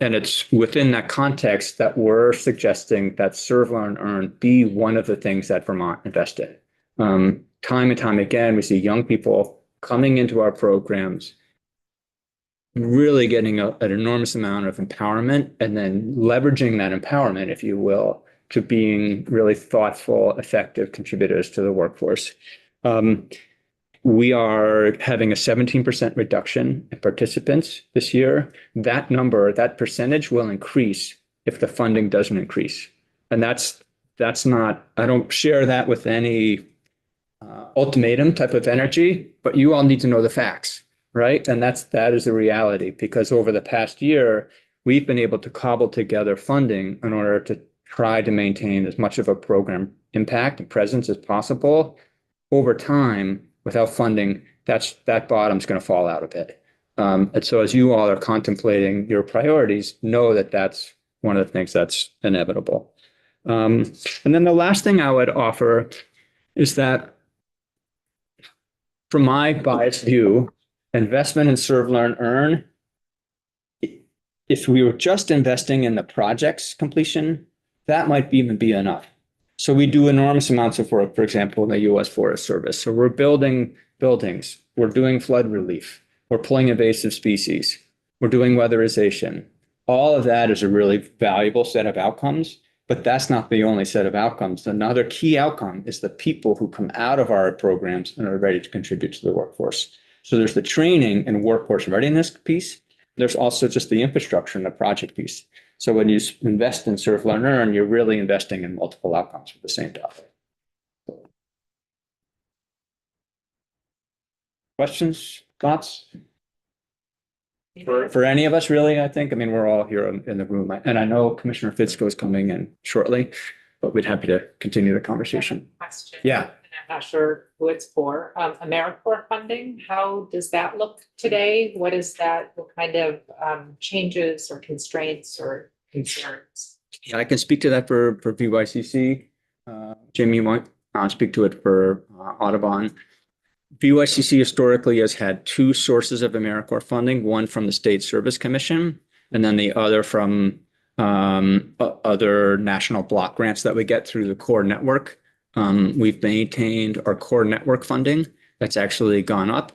And it's within that context that we're suggesting that Serve, Learn, Earn be one of the things that Vermont invest in. Time and time again, we see young people coming into our programs, really getting an enormous amount of empowerment and then leveraging that empowerment, if you will, to being really thoughtful, effective contributors to the workforce. We are having a 17% reduction in participants this year. That number, that percentage will increase if the funding doesn't increase. And that's not, I don't share that with any ultimatum type of energy, but you all need to know the facts, right? And that is the reality, because over the past year, we've been able to cobble together funding in order to try to maintain as much of a program impact and presence as possible. Over time, without funding, that bottom's going to fall out a bit. And so as you all are contemplating your priorities, know that that's one of the things that's inevitable. And then the last thing I would offer is that from my biased view, investment in Serve, Learn, Earn, if we were just investing in the project's completion, that might even be enough. So we do enormous amounts of work, for example, in the U.S. Forest Service. So we're building buildings, we're doing flood relief, we're pulling invasive species, we're doing weatherization. All of that is a really valuable set of outcomes, but that's not the only set of outcomes. Another key outcome is the people who come out of our programs and are ready to contribute to the workforce. So there's the training and workforce readiness piece. There's also just the infrastructure and the project piece. So when you invest in Serve, Learn, Earn, you're really investing in multiple outcomes for the same dollar. Questions, thoughts? For any of us, really, I think. I mean, we're all here in the room. And I know Commissioner Fitzko is coming in shortly, but we'd happy to continue the conversation. Question. Yeah. not sure who it's for, AmeriCorps funding, how does that look today? What is that, what kind of changes or constraints or concerns? Yeah, I can speak to that for VYCC. Jamie, you might speak to it for Audubon. VYCC historically has had two sources of AmeriCorps funding, one from the State Service Commission, and then the other from other national block grants that we get through the core network. We've maintained our core network funding. That's actually gone up.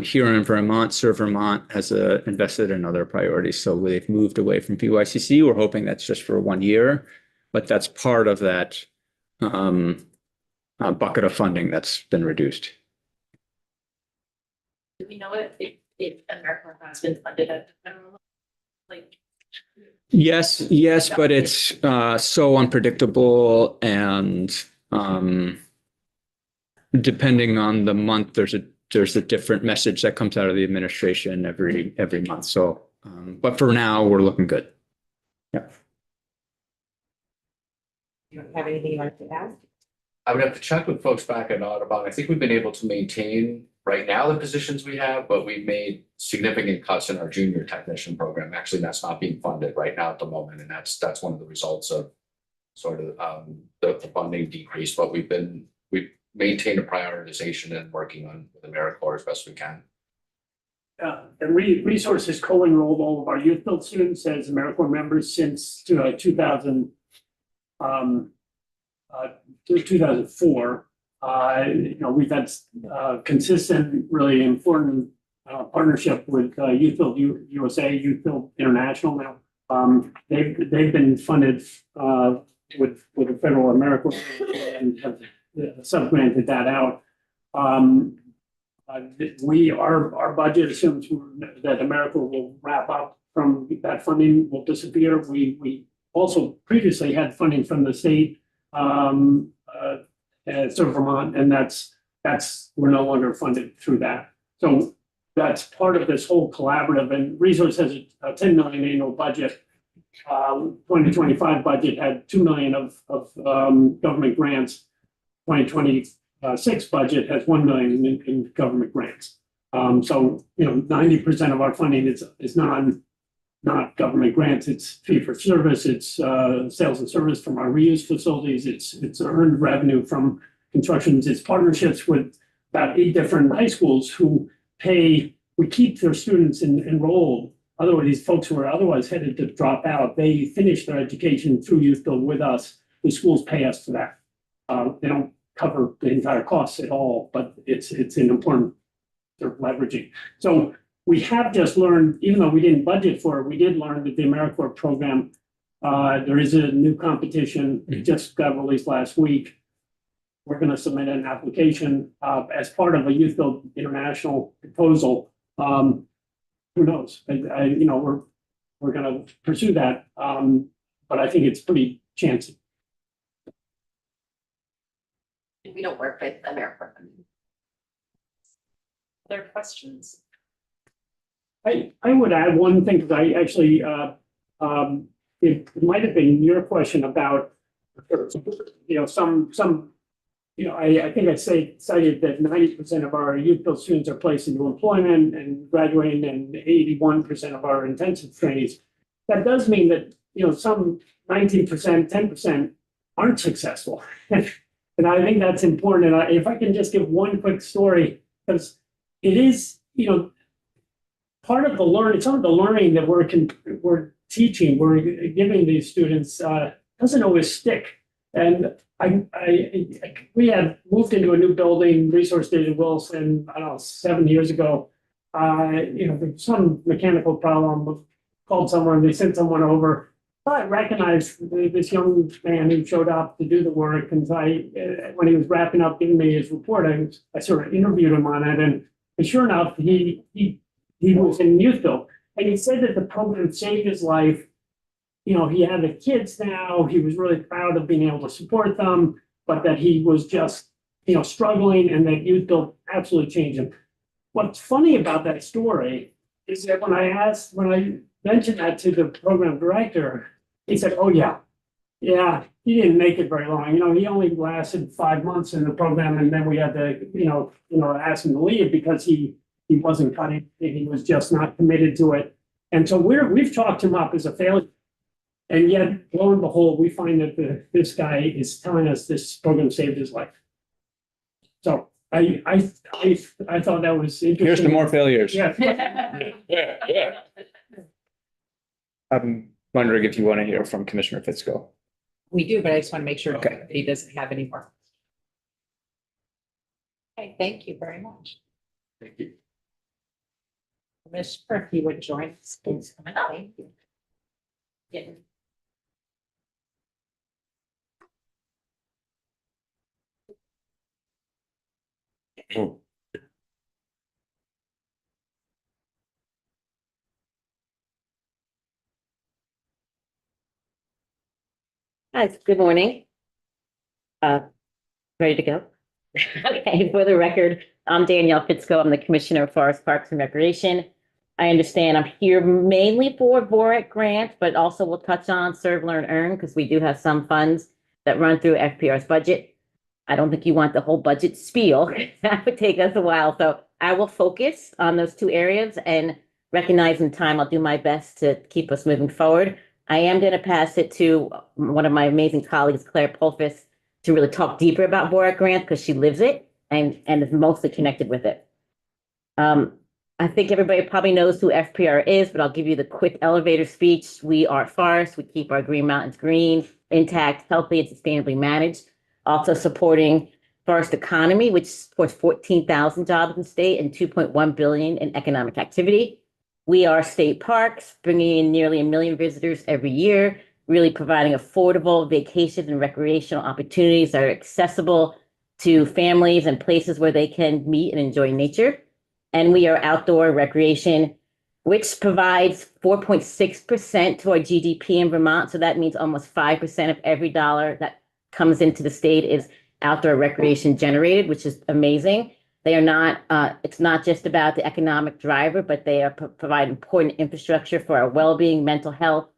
Here in Vermont, Serve Vermont has invested in other priorities. So they've moved away from VYCC. We're hoping that's just for 1 year, but that's part of that bucket of funding that's been reduced. Do we know if AmeriCorps has been funded at the federal level? Like, Yes, but it's so unpredictable, and depending on the month, there's a different message that comes out of the administration every month. So, but for now, we're looking good. Yeah. You don't have anything you'd like to add? I would have to check with folks back at Audubon. I think we've been able to maintain right now the positions we have, but we've made significant cuts in our junior technician program. Actually, that's not being funded right now at the moment, and that's one of the results of sort of the funding decrease. But we've maintained a prioritization and working on with AmeriCorps as best we can. And Resources co-enrolled all of our youth build students as AmeriCorps members since 2004. We've had consistent, really important partnership with Youth Build USA, Youth Build International now. They've been funded with the federal AmeriCorps and have subgranted that out. Our budget assumes that AmeriCorps will wrap up from that funding will disappear. We also previously had funding from the state, Serve Vermont, and that's we're no longer funded through that. So that's part of this whole collaborative, and Resource has a 10 million annual budget. 2025 budget had 2 million of government grants. 2026 budget has 1 million in government grants. So 90% of our funding is not government grants. It's fee for service. It's sales and service from our reuse facilities. It's earned revenue from constructions. It's partnerships with about 8 different high schools who pay. We keep their students enrolled. Otherwise, these folks who are otherwise headed to drop out, they finish their education through Youth Build with us. The schools pay us for that. They don't cover the entire costs at all, but it's an important sort of leveraging. So we have just learned, even though we didn't budget for it, we did learn that the AmeriCorps program, there is a new competition. It just got released last week. We're going to submit an application as part of a Youth Build International proposal. Who knows? We're going to pursue that, but I think it's pretty chancy. We don't work with AmeriCorps. Other questions? I would add one thing, because I actually it might have been your question about I think I cited that 90% of our youth build students are placed into employment and graduating, and 81% of our intensive trainees. That does mean that some 19%, 10% aren't successful. And I think that's important. And if I can just give one quick story, because it is, part of the learning, some of the learning that we're teaching, we're giving these students doesn't always stick. And we had moved into a new building, Resource did in Wilson, 7 years ago. There's some mechanical problem, called someone, they sent someone over. I recognized this young man who showed up to do the work, and when he was wrapping up giving me his report, I sort of interviewed him on it, and sure enough, he was in Youth Build, and he said that the program saved his life. He had the kids now. He was really proud of being able to support them, but that he was just struggling, and that Youth Build absolutely changed him. What's funny about that story is that when I mentioned that to the program director, he said, "Oh yeah, he he didn't make it very long. He only lasted 5 months in the program, and then we had to, ask him to leave because he wasn't cutting it. He was just not committed to it. And so we've chalked him up as a failure. And yet, lo and behold, we find that this guy is telling us this program saved his life. So I thought that was interesting. Here's to more failures. Yeah. Yeah. I'm wondering if you want to hear from Commissioner Fitzgerald. We do, but I just want to make sure Okay. he doesn't have any more. Okay, thank you very much. Thank you. Commissioner, if you would join us, please. Thank you. Yeah. Hi, good morning. Ready to go? Okay, for the record, I'm Danielle Fitzko. I'm the Commissioner of Forest Parks and Recreation. I understand I'm here mainly for VORAC grant, but also we'll touch on Serve, Learn, Earn, because we do have some funds that run through FPR's budget. I don't think you want the whole budget spiel. That would take us a while. So I will focus on those two areas and recognizing time, I'll do my best to keep us moving forward. I am going to pass it to one of my amazing colleagues, Claire Polfus, to really talk deeper about VORAC grant because she lives it and is mostly connected with it. I think everybody probably knows who FPR is, but I'll give you the quick elevator speech. We are forests. We keep our green mountains green, intact, healthy, and sustainably managed. Also supporting forest economy, which supports 14,000 jobs in the state and 2.1 billion in economic activity. We are state parks, bringing in nearly 1 million visitors every year, really providing affordable vacation and recreational opportunities that are accessible to families and places where they can meet and enjoy nature. And we are outdoor recreation, which provides 4.6% to our GDP in Vermont. So that means almost 5% of every dollar that comes into the state is outdoor recreation generated, which is amazing. They are not, it's not just about the economic driver, but they are provide important infrastructure for our well-being, mental health.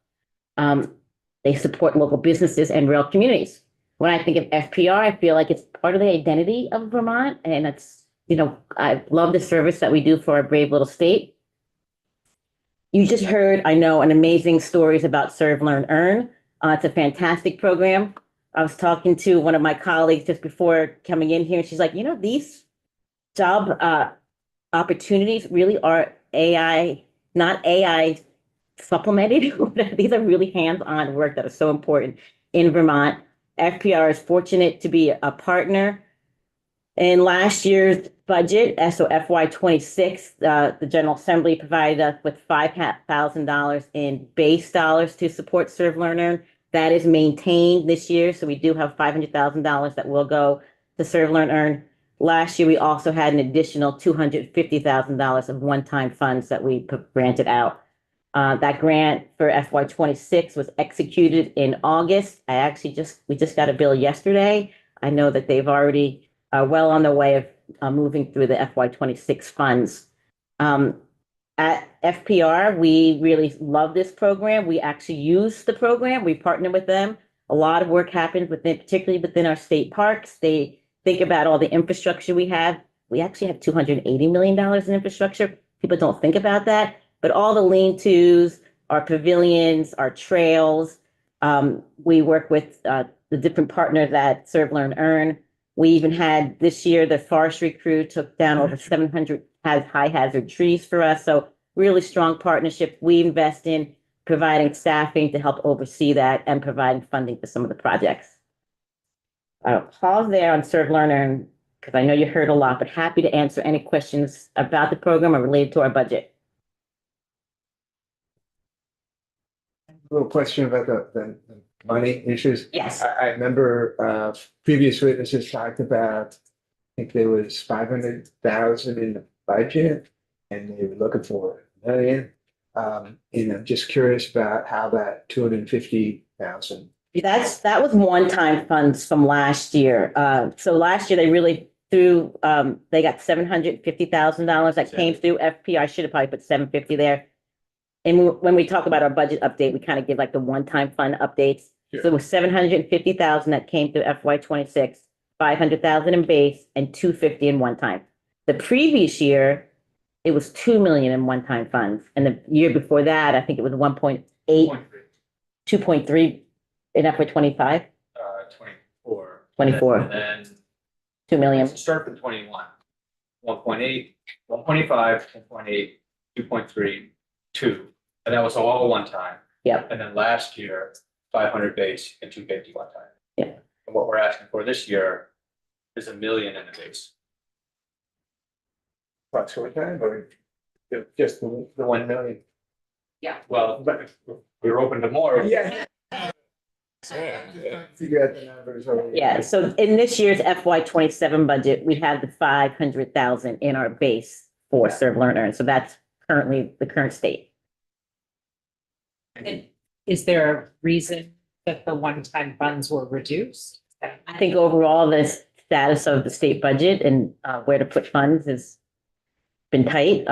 They support local businesses and rural communities. When I think of FPR, I feel like it's part of the identity of Vermont. And it's, I love the service that we do for our brave little state. You just heard, I know, an amazing stories about Serve, Learn, Earn. It's a fantastic program. I was talking to one of my colleagues just before coming in here, and she's like, these job opportunities really are AI, not AI supplemented. These are really hands-on work that is so important in Vermont. FPR is fortunate to be a partner. In last year's budget, so FY26, the General Assembly provided us with $5,000 in base dollars to support Serve, Learn, Earn. That is maintained this year. So we do have $500,000 that will go to Serve, Learn, Earn. Last year, we also had an additional $250,000 of one-time funds that we granted out. That grant for FY26 was executed in August. We just got a bill yesterday. I know that they've already well on the way of moving through the FY26 funds. At FPR, we really love this program. We actually use the program. We partner with them. A lot of work happens particularly within our state parks. They think about all the infrastructure we have. We actually have $280 million in infrastructure. People don't think about that, but all the lean-tos, our pavilions, our trails. We work with the different partners that Serve, Learn, Earn. We even had this year, the forestry crew took down over 700 high hazard trees for us. So really strong partnership. We invest in providing staffing to help oversee that and providing funding for some of the projects. I'll pause there on Serve, Learn, Earn, because I know you heard a lot, but happy to answer any questions about the program or related to our budget. Little question about the money issues. Yes. I remember previous witnesses talked about, I think there was 500,000 in the budget and they were looking for $1 million. And I'm just curious about how that 250,000. That was one-time funds from last year. So last year they really threw, they got $750,000 that came through FP. I should have probably put 750 there. And when we talk about our budget update, we kind of give like the one-time fund updates. So it was 750,000 that came through FY 26, 500,000 in base and 250 in one-time. The previous year, it was 2 million in one-time funds. And the year before that, I think it was 1.8, 2.3 in FY 25, 24. 24. And then 2 million. start from 21. 1.8, 1.5, 1.8, 2.3, 2. And that was all one time. Yep. And then last year, 500 base and 250 one time. Yeah. And what we're asking for this year is 1 million in the base. What's one time or just the 1 million? Well, but we're open to more. Yeah. Figure out the numbers. already. Yeah, so in this year's FY 27 budget, we have the 500,000 in our base for Serve Learn Earn. So that's currently the current state. And is there a reason that the one-time funds were reduced? I think overall, the status of the state budget and where to put funds has been tight.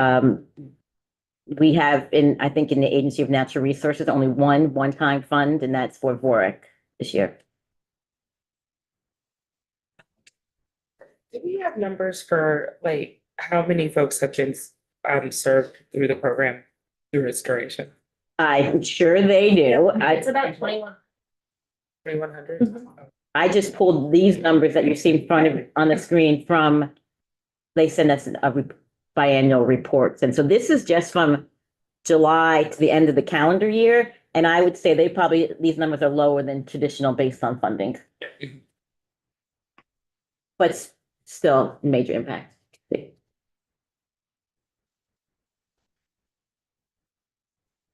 We have I think in the Agency of Natural Resources, only one-time fund, and that's for VORIC this year. Do we have numbers for like how many folks have been served through the program through its duration? I'm sure they do. It's about 21. 2,100? I just pulled these numbers that you see in front of on the screen from, they send us biannual reports. And so this is just from July to the end of the calendar year. And I would say these numbers are lower than traditional based on funding. But still major impact.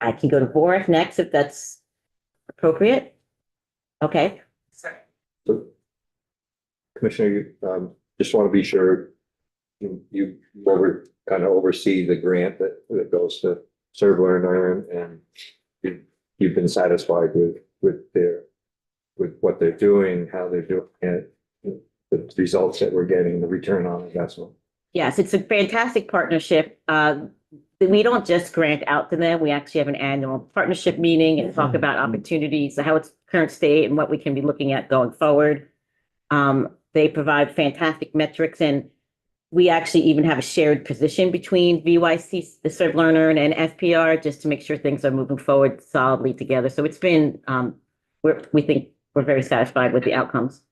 I can go to VORIC next if that's appropriate. Okay. So, Commissioner, just want to be sure you kind of oversee the grant that goes to Serve, Learn, Earn, and you've been satisfied with what they're doing, how they're doing it, the results that we're getting, the return on investment. Yes, it's a fantastic partnership. We don't just grant out to them. We actually have an annual partnership meeting and talk about opportunities, how it's current state and what we can be looking at going forward. They provide fantastic metrics, and we actually even have a shared position between VYC, the Serve, Learn, Earn, and FPR just to make sure things are moving forward solidly together. So it's been, we think we're very satisfied with the outcomes.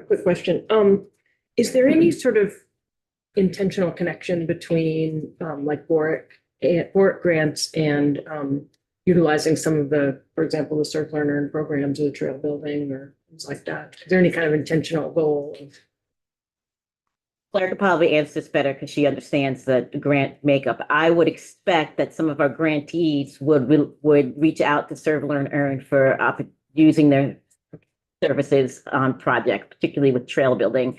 Quick question. Is there any sort of intentional connection between like VORIC grants and utilizing some of the, for example, the Serve, Learn, Earn programs or the trail building or things like that? Is there any kind of intentional goal of Claire could probably answer this better because she understands the grant makeup. I would expect that some of our grantees would reach out to Serve, Learn, Earn for using their services on projects, particularly with trail building.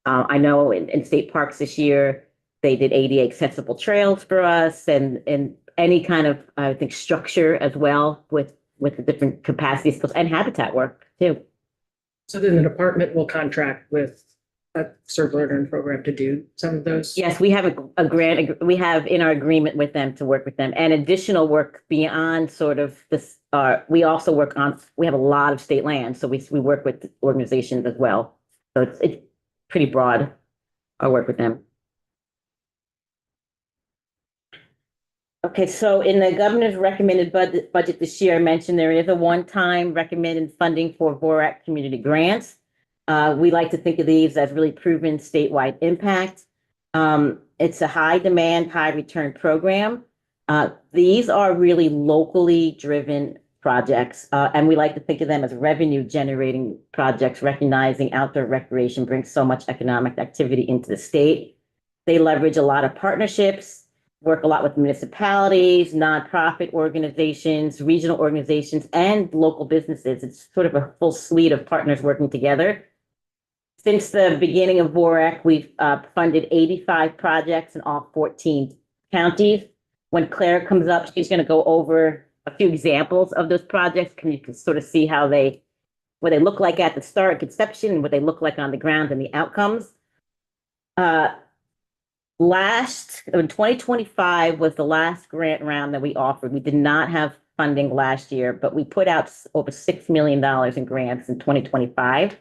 I know in state parks this year, they did ADA accessible trails for us and any kind of, I think, structure as well with the different capacities and habitat work too. So then the department will contract with a Serve, Learn, Earn program to do some of those? Yes, we have a grant, we have in our agreement with them to work with them and additional work beyond sort of this. We also work on, we have a lot of state land, so we work with organizations as well. So it's pretty broad, our work with them. Okay, so in the governor's recommended budget this year, I mentioned there is a one-time recommended funding for VORAC community grants. We like to think of these as really proven statewide impact. It's a high demand, high return program. These are really locally driven projects, and we like to think of them as revenue generating projects, recognizing outdoor recreation brings so much economic activity into the state. They leverage a lot of partnerships, work a lot with municipalities, nonprofit organizations, regional organizations, and local businesses. It's sort of a full suite of partners working together. Since the beginning of VORAC, we've funded 85 projects in all 14 counties. When Claire comes up, she's going to go over a few examples of those projects. You can sort of see how what they look like at the start, conception, and what they look like on the ground and the outcomes. In 2025 was the last grant round that we offered. We did not have funding last year, but we put out over $6 million in grants in 2025.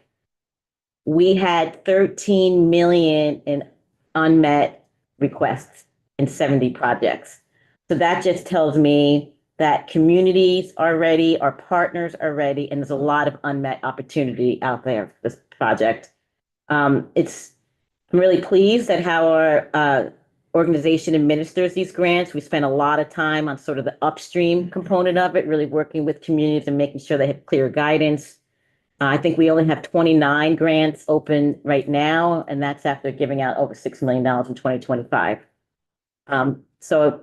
We had 13 million in unmet requests in 70 projects. So that just tells me that communities are ready, our partners are ready, and there's a lot of unmet opportunity out there for this project. I'm really pleased at how our organization administers these grants. We spend a lot of time on sort of the upstream component of it, really working with communities and making sure they have clear guidance. I think we only have 29 grants open right now, and that's after giving out over $6 million in 2025. So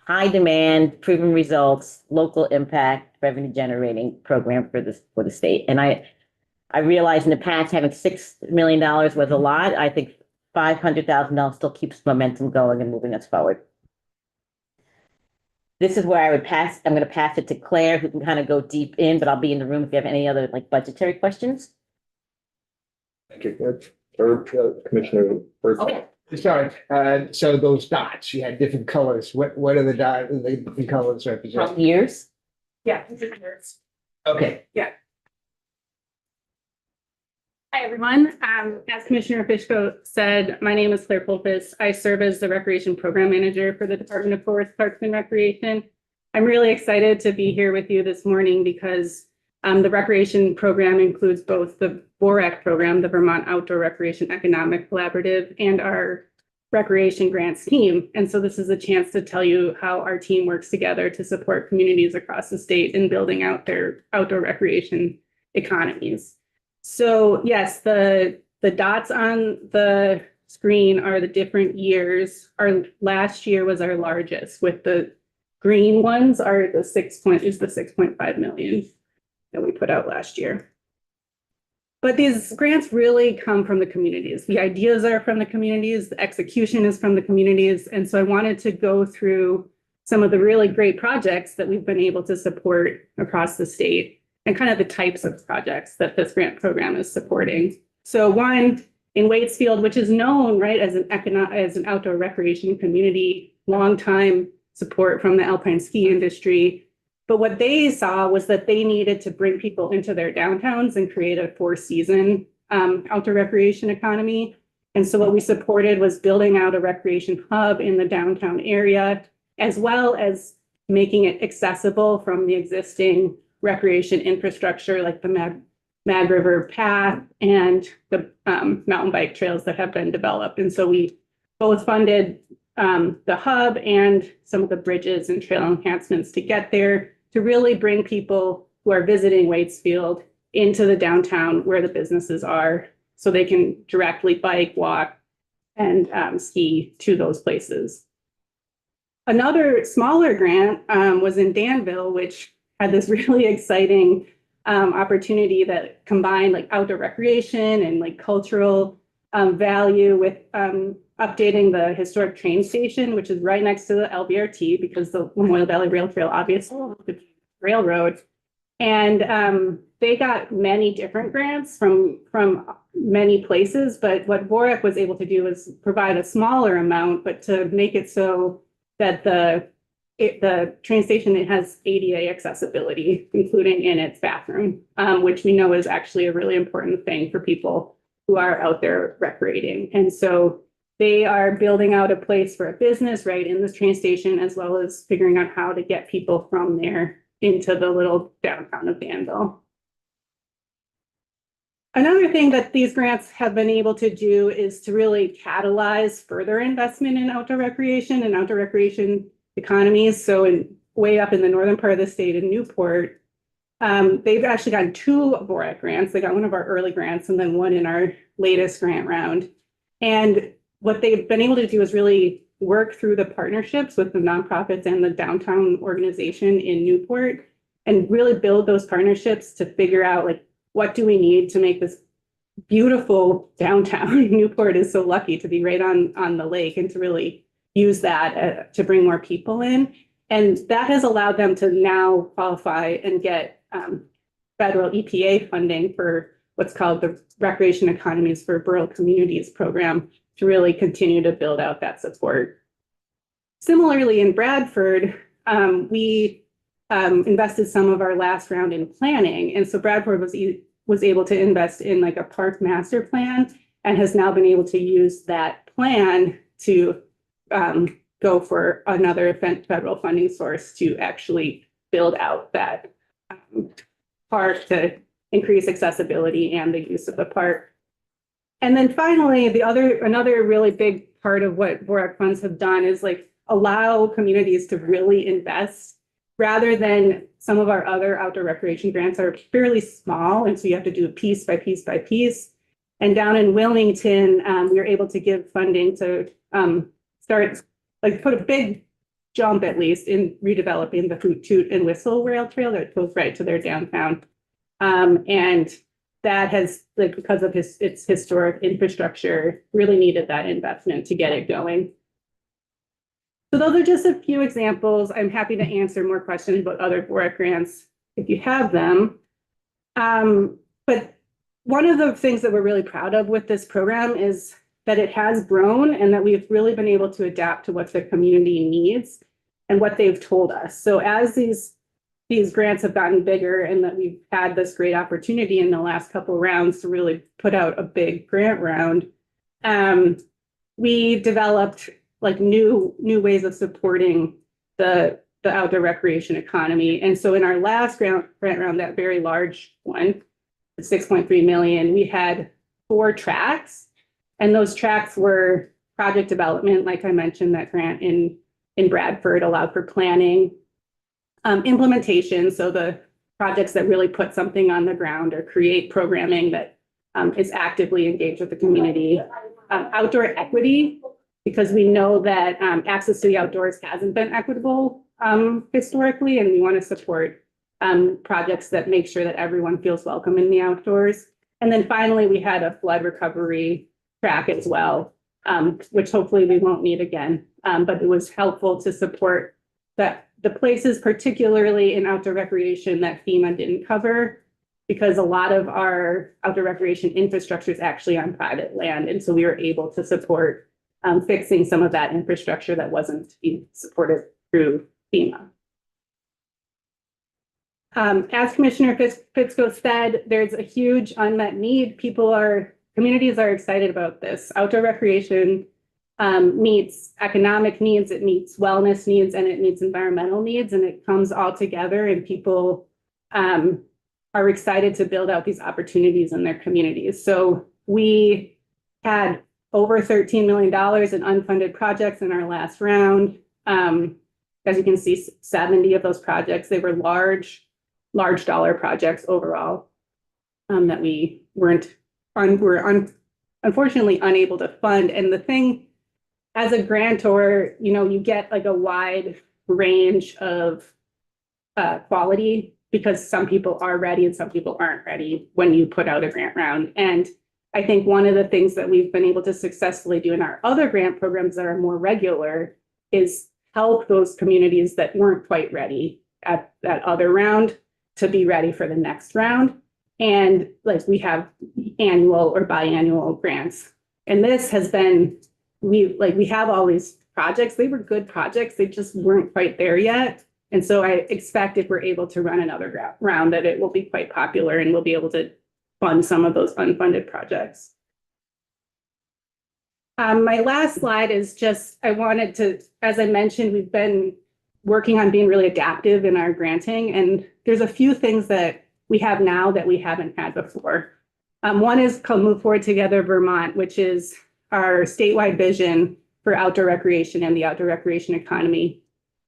high demand, proven results, local impact, revenue generating program for the state. And I realize in the past having $6 million was a lot. I think $500,000 still keeps momentum going and moving us forward. This is where I'm going to pass it to Claire, who can kind of go deep in, but I'll be in the room if you have any other budgetary questions. Thank you. Commissioner. Okay. Sorry, so those dots, you had different colors. What are the dots, the different colors represent? From years? Yeah, this is yours. Okay. Yeah. Hi, everyone. As Commissioner Fishko said, my name is Claire Pulpus. I serve as the Recreation Program Manager for the Department of Forest, Parks, and Recreation. I'm really excited to be here with you this morning because the Recreation Program includes both the VOREC program, the Vermont Outdoor Recreation Economic Collaborative, and our Recreation Grants team. And so this is a chance to tell you how our team works together to support communities across the state in building out their outdoor recreation economies. So yes, the dots on the screen are the different years. Our last year was our largest, with the green ones are the 6.5 million that we put out last year. But these grants really come from the communities. The ideas are from the communities, the execution is from the communities. And so I wanted to go through some of the really great projects that we've been able to support across the state and kind of the types of projects that this grant program is supporting. So one in Waitsfield, which is known, right, as an outdoor recreation community, long-time support from the alpine ski industry. But what they saw was that they needed to bring people into their downtowns and create a four-season outdoor recreation economy. And so what we supported was building out a recreation hub in the downtown area, as well as making it accessible from the existing recreation infrastructure like the Mad River Path and the mountain bike trails that have been developed. And so we both funded the hub and some of the bridges and trail enhancements to get there, to really bring people who are visiting Waitsfield into the downtown where the businesses are, so they can directly bike, walk, and ski to those places. Another smaller grant was in Danville, which had this really exciting opportunity that combined outdoor recreation and cultural value with updating the historic train station, which is right next to the LVRT, because the Lamoille Valley Rail Trail obviously is railroad. And they got many different grants from many places, but what VOREC was able to do was provide a smaller amount, but to make it so that the train station, it has ADA accessibility, including in its bathroom, which we know is actually a really important thing for people who are out there recreating. And so they are building out a place for a business right in this train station, as well as figuring out how to get people from there into the little downtown of Danville. Another thing that these grants have been able to do is to really catalyze further investment in outdoor recreation and outdoor recreation economies. So way up in the northern part of the state in Newport, they've actually gotten 2 VOREC grants. They got one of our early grants and then one in our latest grant round. And what they've been able to do is really work through the partnerships with the nonprofits and the downtown organization in Newport, and really build those partnerships to figure out what do we need to make this beautiful downtown. Newport is so lucky to be right on the lake, and to really use that to bring more people in. And that has allowed them to now qualify and get federal EPA funding for what's called the Recreation Economies for Rural Communities program, to really continue to build out that support. Similarly, in Bradford, we invested some of our last round in planning. And so Bradford was able to invest in like a park master plan and has now been able to use that plan to go for another federal funding source to actually build out that park to increase accessibility and the use of the park. And then finally, another really big part of what VORAC funds have done is like allow communities to really invest rather than some of our other outdoor recreation grants are fairly small. And so you have to do it piece by piece by piece. And down in Wilmington, we were able to give funding to put a big jump at least in redeveloping the Hoot Toot and Whistle rail trail that goes right to their downtown. And that has, like, because of its historic infrastructure, really needed that investment to get it going. So those are just a few examples. I'm happy to answer more questions about other VORAC grants if you have them. But one of the things that we're really proud of with this program is that it has grown and that we've really been able to adapt to what the community needs and what they've told us. So as these grants have gotten bigger and that we've had this great opportunity in the last couple of rounds to really put out a big grant round, we developed like new ways of supporting the outdoor recreation economy. And so in our last grant round, that very large one, the 6.3 million, we had 4 tracks. And those tracks were project development, like I mentioned, that grant in Bradford allowed for planning, implementation, so the projects that really put something on the ground or create programming that is actively engaged with the community, outdoor equity, because we know that access to the outdoors hasn't been equitable historically, and we want to support projects that make sure that everyone feels welcome in the outdoors. And then finally, we had a flood recovery track as well, which hopefully we won't need again. But it was helpful to support that the places, particularly in outdoor recreation, that FEMA didn't cover, because a lot of our outdoor recreation infrastructure is actually on private land. And so we were able to support fixing some of that infrastructure that wasn't being supported through FEMA. As Commissioner Fitzko said, there's a huge unmet need. Communities are excited about this. Outdoor recreation meets economic needs, it meets wellness needs, and it meets environmental needs, and it comes all together, and people are excited to build out these opportunities in their communities. So we had over $13 million in unfunded projects in our last round. As you can see, 70 of those projects, they were large dollar projects overall that we were unfortunately unable to fund. And the thing, as a grantor, you get like a wide range of quality, because some people are ready and some people aren't ready when you put out a grant round. And I think one of the things that we've been able to successfully do in our other grant programs that are more regular is help those communities that weren't quite ready at that other round to be ready for the next round. And like we have annual or biannual grants. And this has been, we have all these projects. They were good projects. They just weren't quite there yet. And so I expect if we're able to run another round that it will be quite popular and we'll be able to fund some of those unfunded projects. My last slide is just, I wanted to, as I mentioned, we've been working on being really adaptive in our granting. And there's a few things that we have now that we haven't had before. One is called Move Forward Together Vermont, which is our statewide vision for outdoor recreation and the outdoor recreation economy.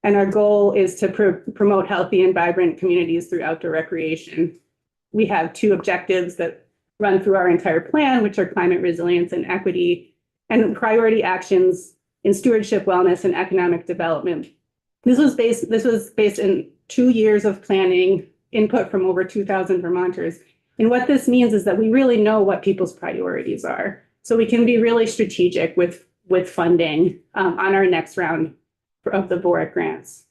And our goal is to promote healthy and vibrant communities through outdoor recreation. We have 2 objectives that run through our entire plan, which are climate resilience and equity, and priority actions in stewardship, wellness, and economic development. This was based in 2 years of planning, input from over 2,000 Vermonters. And what this means is that we really know what people's priorities are. So we can be really strategic with funding on our next round of the VORAC grants.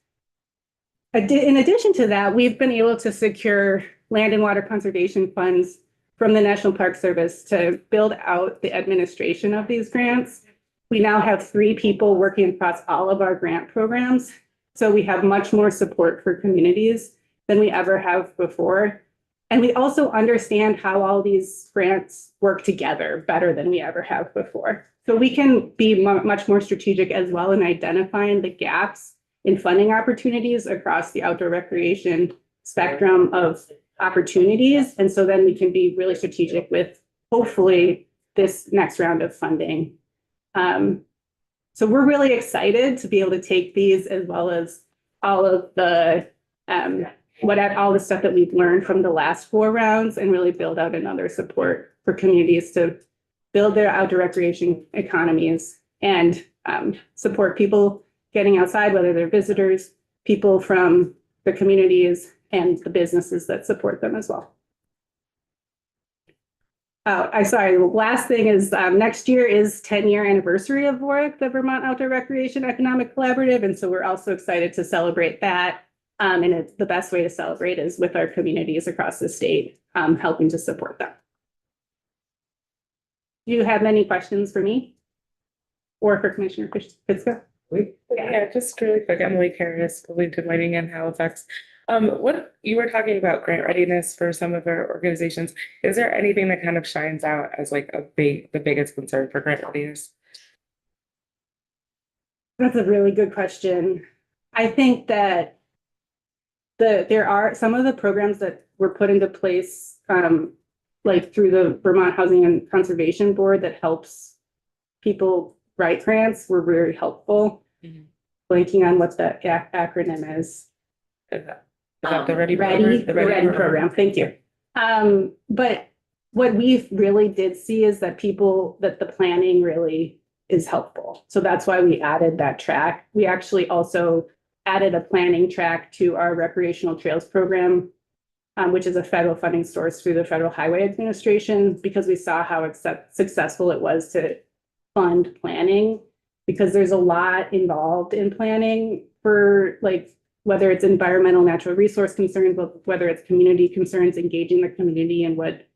In addition to that, we've been able to secure land and water conservation funds from the National Park Service to build out the administration of these grants. We now have 3 people working across all of our grant programs. So we have much more support for communities than we ever have before. And we also understand how all these grants work together better than we ever have before. So we can be much more strategic as well in identifying the gaps in funding opportunities across the outdoor recreation spectrum of opportunities. And so then we can be really strategic with hopefully this next round of funding. So we're really excited to be able to take these as well as all of the all the stuff that we've learned from the last 4 rounds and really build out another support for communities to build their outdoor recreation economies and support people getting outside, whether they're visitors, people from the communities, and the businesses that support them as well. Sorry, the last thing is next year is 10-year anniversary of VORC, the Vermont Outdoor Recreation Economic Collaborative. And so we're also excited to celebrate that. And the best way to celebrate is with our communities across the state, helping to support them. Do you have any questions for me or for Commissioner Fitzko? Yeah, just really quick, Emily Karras, Lincoln Lighting in Halifax. What you were talking about grant readiness for some of our organizations. Is there anything that kind of shines out as like the biggest concern for grant readiness? That's a really good question. I think that there are some of the programs that were put into place, like through the Vermont Housing and Conservation Board that helps people write grants were very helpful. Blanking on what the acronym is. Is that the Ready Ready, program? the Ready program. Thank you. But what we really did see is that the planning really is helpful. So that's why we added that track. We actually also added a planning track to our recreational trails program, which is a federal funding source through the Federal Highway Administration, because we saw how successful it was to fund planning, because there's a lot involved in planning for whether it's environmental natural resource concerns, whether it's community concerns, engaging the community and what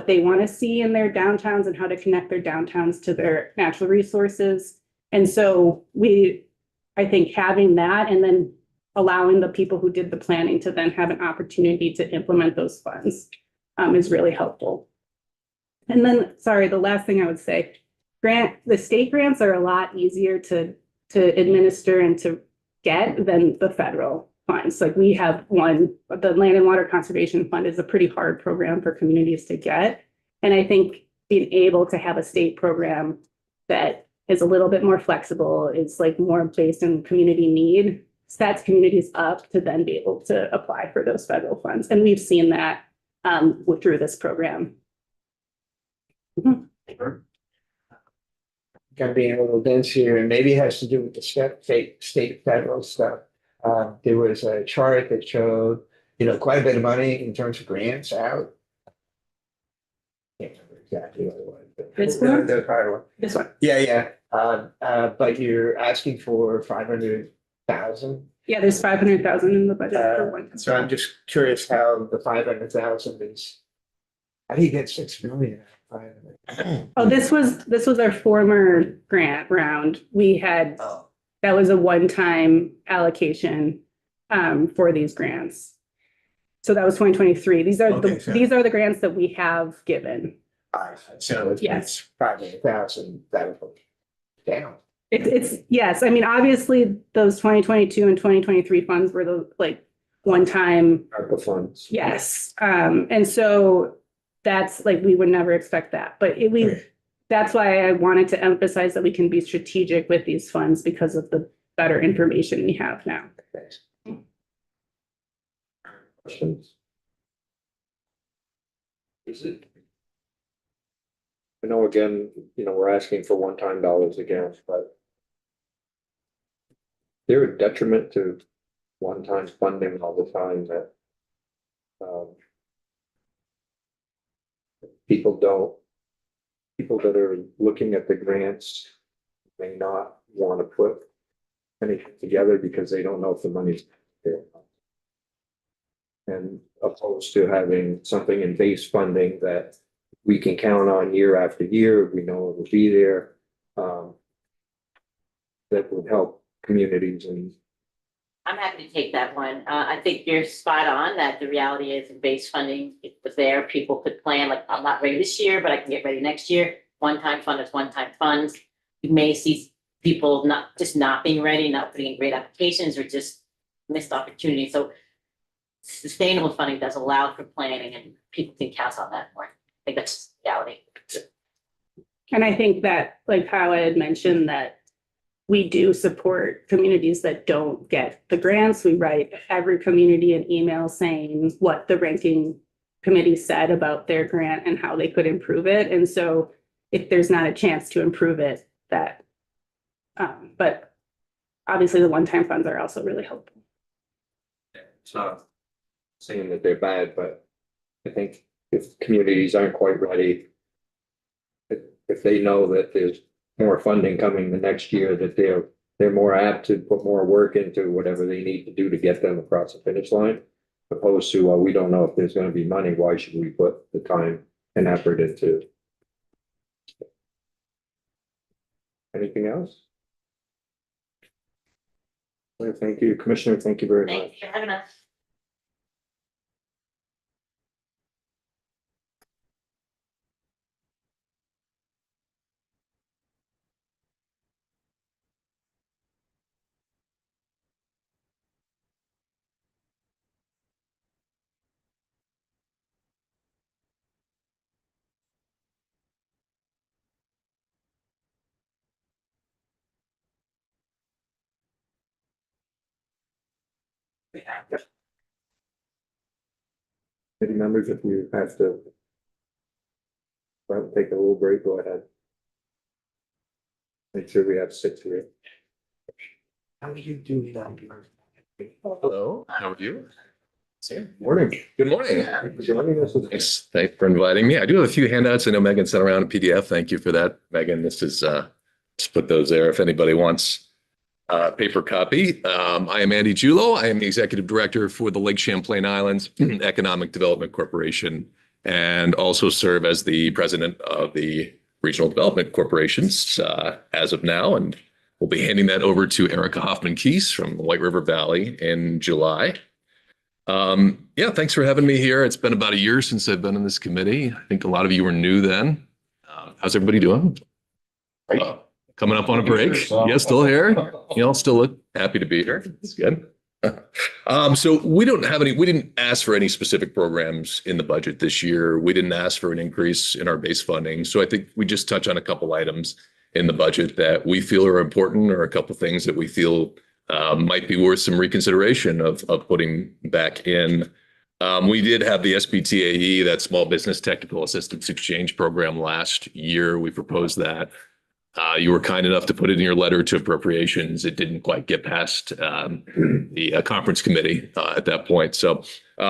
they want to see in their downtowns and how to connect their downtowns to their natural resources. And so I think having that and then allowing the people who did the planning to then have an opportunity to implement those funds is really helpful. And then, sorry, the last thing I would say, the state grants are a lot easier to administer and to get than the federal funds. Like we have the Land and Water Conservation Fund is a pretty hard program for communities to get. And I think being able to have a state program that is a little bit more flexible, is more based on community need, sets communities up to then be able to apply for those federal funds. And we've seen that through this program. Kind of being a little dense here, and maybe it has to do with the state federal stuff. There was a chart that showed, quite a bit of money in terms of grants out. Can't remember exactly what it was. But This one? the prior one. This one. Yeah. But you're asking for 500,000. Yeah, there's 500,000 in the budget for one. So I'm just curious how the 500,000 is. How do you get 6 million? Oh, this was our former grant round. We had, that was a one-time allocation for these grants. So that was 2023. These are the grants that we have given. So it's 500,000 that would go down. It's yes. I mean, obviously those 2022 and 2023 funds were the one-time ARPA funds. Yes. And so that's we would never expect that, but that's why I wanted to emphasize that we can be strategic with these funds because of the better information we have now. Thanks. Questions? I know again, we're asking for one-time dollars again, but there a detriment to one-time funding all the time that people that are looking at the grants may not want to put anything together because they don't know if the money's there. And opposed to having something in base funding that we can count on year after year, we know it will be there. That would help communities and I'm happy to take that one. I think you're spot on that the reality is in base funding, it was there. People could plan, like, I'm not ready this year, but I can get ready next year. One-time fund is one-time funds. You may see people not being ready, not putting in great applications or just missed opportunities. So sustainable funding does allow for planning and people can count on that more. I think that's reality. And I think that, like how I had mentioned, that we do support communities that don't get the grants. We write every community an email saying what the ranking committee said about their grant and how they could improve it. And so if there's not a chance to improve it, that, but obviously the one-time funds are also really helpful. It's not saying that they're bad, but I think if communities aren't quite ready, if they know that there's more funding coming the next year, that they're more apt to put more work into whatever they need to do to get them across the finish line. Opposed to, well, we don't know if there's going to be money. Why should we put the time and effort into? Anything else? Well, thank you, Commissioner. Thank you very much. Thanks for having us. Committee members, if you have to well, take a little break, go ahead. Make sure we have 6 here. How are you doing that? Hello, how are you? Morning. Good morning. Joining us. Thanks for inviting me. I do have a few handouts. I know Megan sent around a PDF. Thank you for that, Megan. This is, just put those there if anybody wants a paper copy. I am Andy Julo. I am the Executive Director for the Lake Champlain Islands Economic Development Corporation and also serve as the President of the Regional Development Corporations as of now. And we'll be handing that over to Erica Hoffman-Keese from White River Valley in July. Yeah, thanks for having me here. It's been about a year since I've been in this committee. I think a lot of you were new then. How's everybody doing? Coming up on a break? Yeah, still here. You all still look happy to be here. It's good. So we didn't ask for any specific programs in the budget this year. We didn't ask for an increase in our base funding. So I think we just touch on a couple items in the budget that we feel are important, or a couple things that we feel might be worth some reconsideration of putting back in. We did have the SBTAE, that Small Business Technical Assistance Exchange Program, last year. We proposed that. You were kind enough to put it in your letter to appropriations. It didn't quite get past the conference committee at that point. So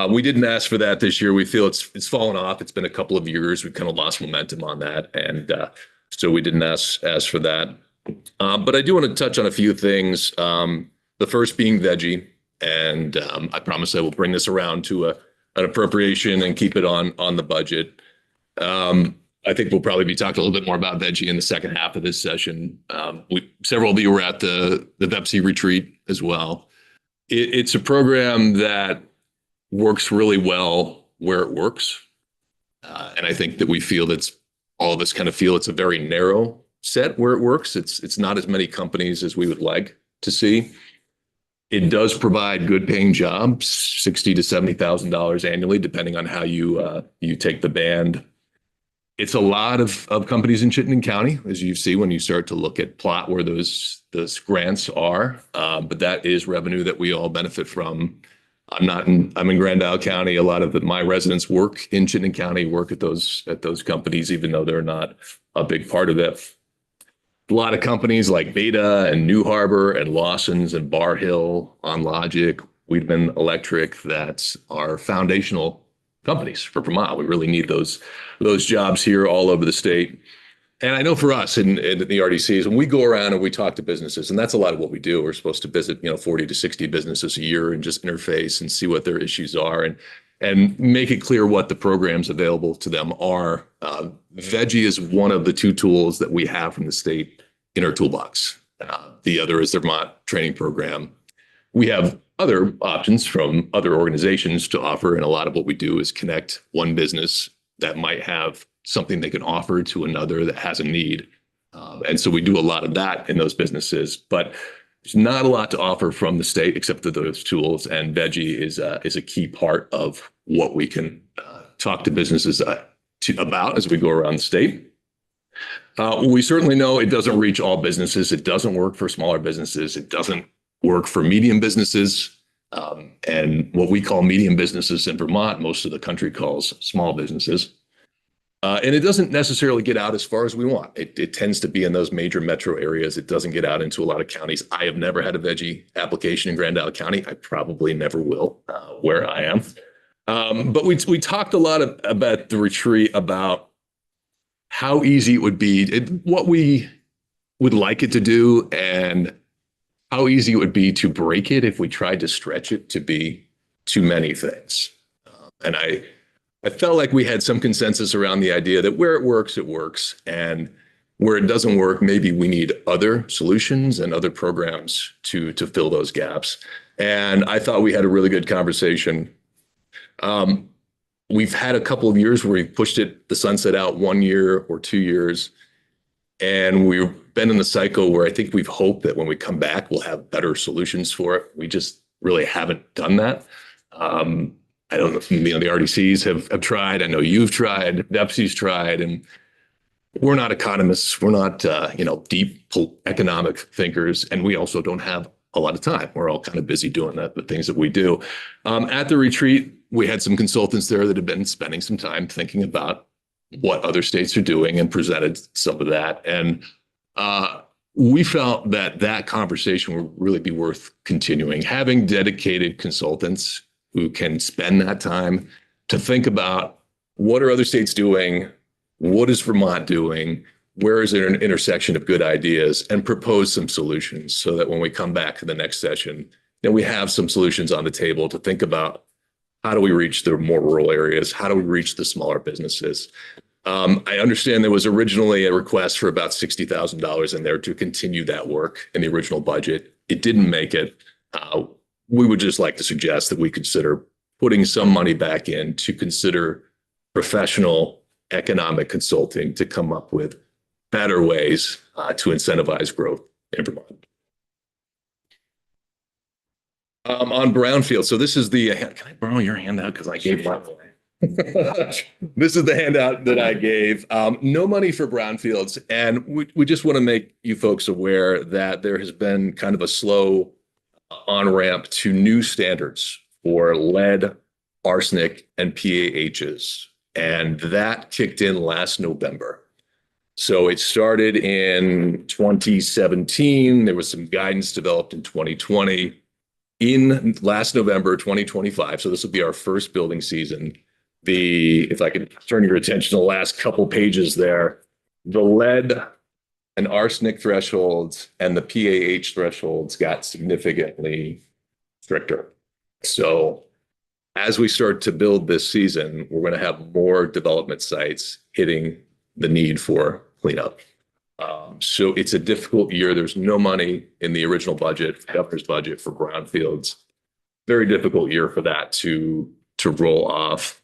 we didn't ask for that this year. We feel it's fallen off. It's been a couple of years. We've kind of lost momentum on that. And so we didn't ask for that. But I do want to touch on a few things. The first being veggie. And I promise I will bring this around to an appropriation and keep it on the budget. I think we'll probably be talking a little bit more about veggie in the second half of this session. Several of you were at the VEPC retreat as well. It's a program that works really well where it works. And I think that all of us kind of feel it's a very narrow set where it works. It's not as many companies as we would like to see. It does provide good paying jobs, $60,000 to $70,000 annually, depending on how you take the band. It's a lot of companies in Chittenden County, as you see when you start to look at plot where those grants are. But that is revenue that we all benefit from. I'm in Grand Isle County. A lot of my residents work in Chittenden County, work at those companies, even though they're not a big part of it. A lot of companies like Beta and New Harbor and Lawson's and Bar Hill, OnLogic, Weedman Electric, that are foundational companies for Vermont. We really need those jobs here all over the state. And I know for us in the RDCs, when we go around and we talk to businesses, and that's a lot of what we do, we're supposed to visit 40 to 60 businesses a year and just interface and see what their issues are and make it clear what the programs available to them are. Veggie is one of the two tools that we have from the state in our toolbox. The other is the Vermont training program. We have other options from other organizations to offer, and a lot of what we do is connect one business that might have something they can offer to another that has a need. And so we do a lot of that in those businesses, but there's not a lot to offer from the state except for those tools. And Veggie is a key part of what we can talk to businesses about as we go around the state. We certainly know it doesn't reach all businesses. It doesn't work for smaller businesses. It doesn't work for medium businesses. And what we call medium businesses in Vermont, most of the country calls small businesses. And it doesn't necessarily get out as far as we want. It tends to be in those major metro areas. It doesn't get out into a lot of counties. I have never had a Veggie application in Grand Isle County. I probably never will where I am. But we talked a lot about the retreat about how easy it would be, what we would like it to do, and how easy it would be to break it if we tried to stretch it to be too many things. And I felt like we had some consensus around the idea that where it works, and where it doesn't work, maybe we need other solutions and other programs to fill those gaps. And I thought we had a really good conversation. We've had a couple of years where we've pushed the sunset out 1 year or 2 years. And we've been in the cycle where I think we've hoped that when we come back, we'll have better solutions for it. We just really haven't done that. I don't know if the RDCs have tried. I know you've tried, DEPSI's tried, and we're not economists. We're not, deep economic thinkers. And we also don't have a lot of time. We're all kind of busy doing the things that we do. At the retreat, we had some consultants there that have been spending some time thinking about what other states are doing and presented some of that. And we felt that conversation would really be worth continuing. Having dedicated consultants who can spend that time to think about what are other states doing, what is Vermont doing, where is there an intersection of good ideas, and propose some solutions so that when we come back to the next session, then we have some solutions on the table to think about how do we reach the more rural areas? How do we reach the smaller businesses? I understand there was originally a request for about $60,000 in there to continue that work in the original budget. It didn't make it. We would just like to suggest that we consider putting some money back in to consider professional economic consulting to come up with better ways to incentivize growth in Vermont. On brownfield, so this is can I borrow your handout because I gave one away? This is the handout that I gave. No money for brownfields, and we just want to make you folks aware that there has been kind of a slow on-ramp to new standards for lead, arsenic, and PAHs, and that kicked in last November. So it started in 2017. There was some guidance developed in 2020. In last November 2025, so this will be our first building season, if I could turn your attention to the last couple pages there, the lead and arsenic thresholds and the PAH thresholds got significantly stricter. So as we start to build this season, we're going to have more development sites hitting the need for cleanup. So it's a difficult year. There's no money in the original budget, governor's budget, for brownfields. Very difficult year for that to roll off.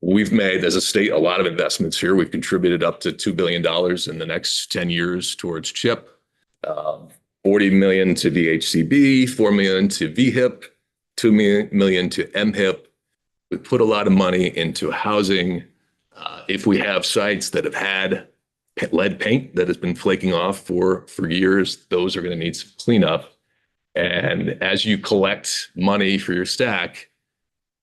We've made, as a state, a lot of investments here. We've contributed up to $2 billion in the next 10 years towards CHIP, 40 million to VHCB, 4 million to VHIP, 2 million to MHIP. We put a lot of money into housing. If we have sites that have had lead paint that has been flaking off for years, those are going to need some cleanup. And as you collect money for your stack,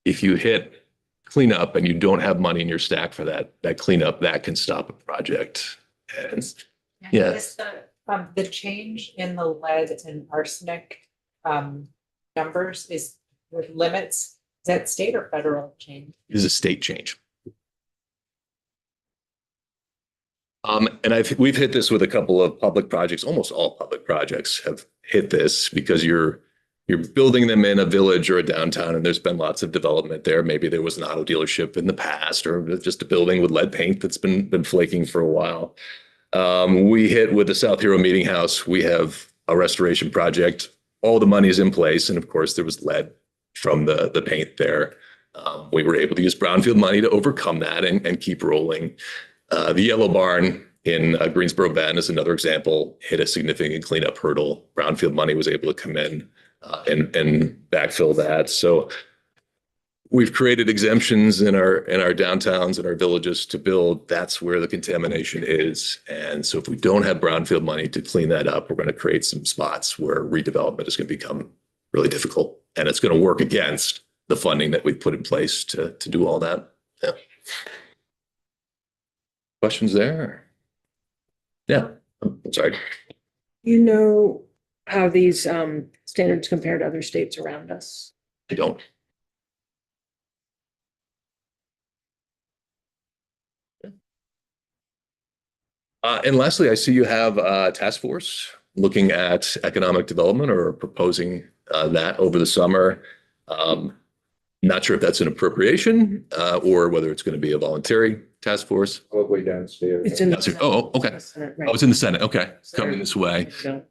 if you hit cleanup and you don't have money in your stack for that cleanup, that can stop a project. And Is the change in the lead and arsenic numbers is with limits, is that state or federal change? It is a state change. And we've hit this with a couple of public projects. Almost all public projects have hit this because you're building them in a village or a downtown, and there's been lots of development there. Maybe there was an auto dealership in the past, or just a building with lead paint that's been flaking for a while. We hit with the South Hero Meeting House. We have a restoration project all the money is in place. And of course, there was lead from the paint there. We were able to use brownfield money to overcome that and keep rolling. The Yellow Barn in Greensboro Bend is another example, hit a significant cleanup hurdle. Brownfield money was able to come in and backfill that. So we've created exemptions in our downtowns and our villages to build. That's where the contamination is. And so if we don't have brownfield money to clean that up, we're going to create some spots where redevelopment is going to become really difficult. And it's going to work against the funding that we've put in place to do all that. Yeah. Questions there? Yeah, I'm sorry. You know how these standards compare to other states around us? I don't. And lastly, I see you have a task force looking at economic development or proposing that over the summer. Not sure if that's an appropriation or whether it's going to be a voluntary task force. Probably downstairs. It's in the Downstairs. Oh, okay. Senate, Oh, right? it's in the Senate. Okay, coming this way. So,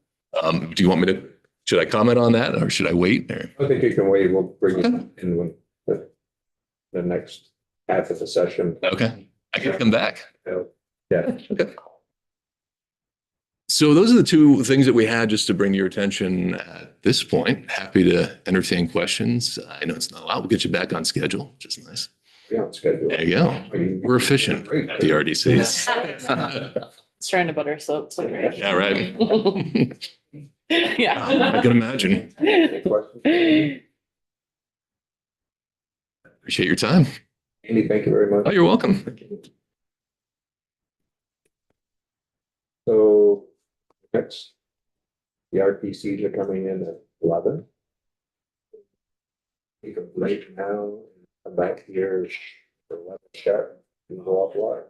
Do you want me to, should I comment on that or should I wait? Or? I think you can wait. We'll bring it in when the next half of the session. Okay, I can come back. Yeah. Okay. So those are the two things that we had just to bring to your attention at this point. Happy to entertain questions. I know it's not a lot. We'll get you back on schedule, which is nice. Yeah, on schedule. There you go. We're efficient at the RDCs. It's trying to butter soap. So great. Yeah, right. Yeah. I can imagine. Any questions? Appreciate your time. Andy, thank you very much. Oh, you're welcome. So next, the RPCs are coming in at 11. You can break now, come back here for 11 sharp and go offline.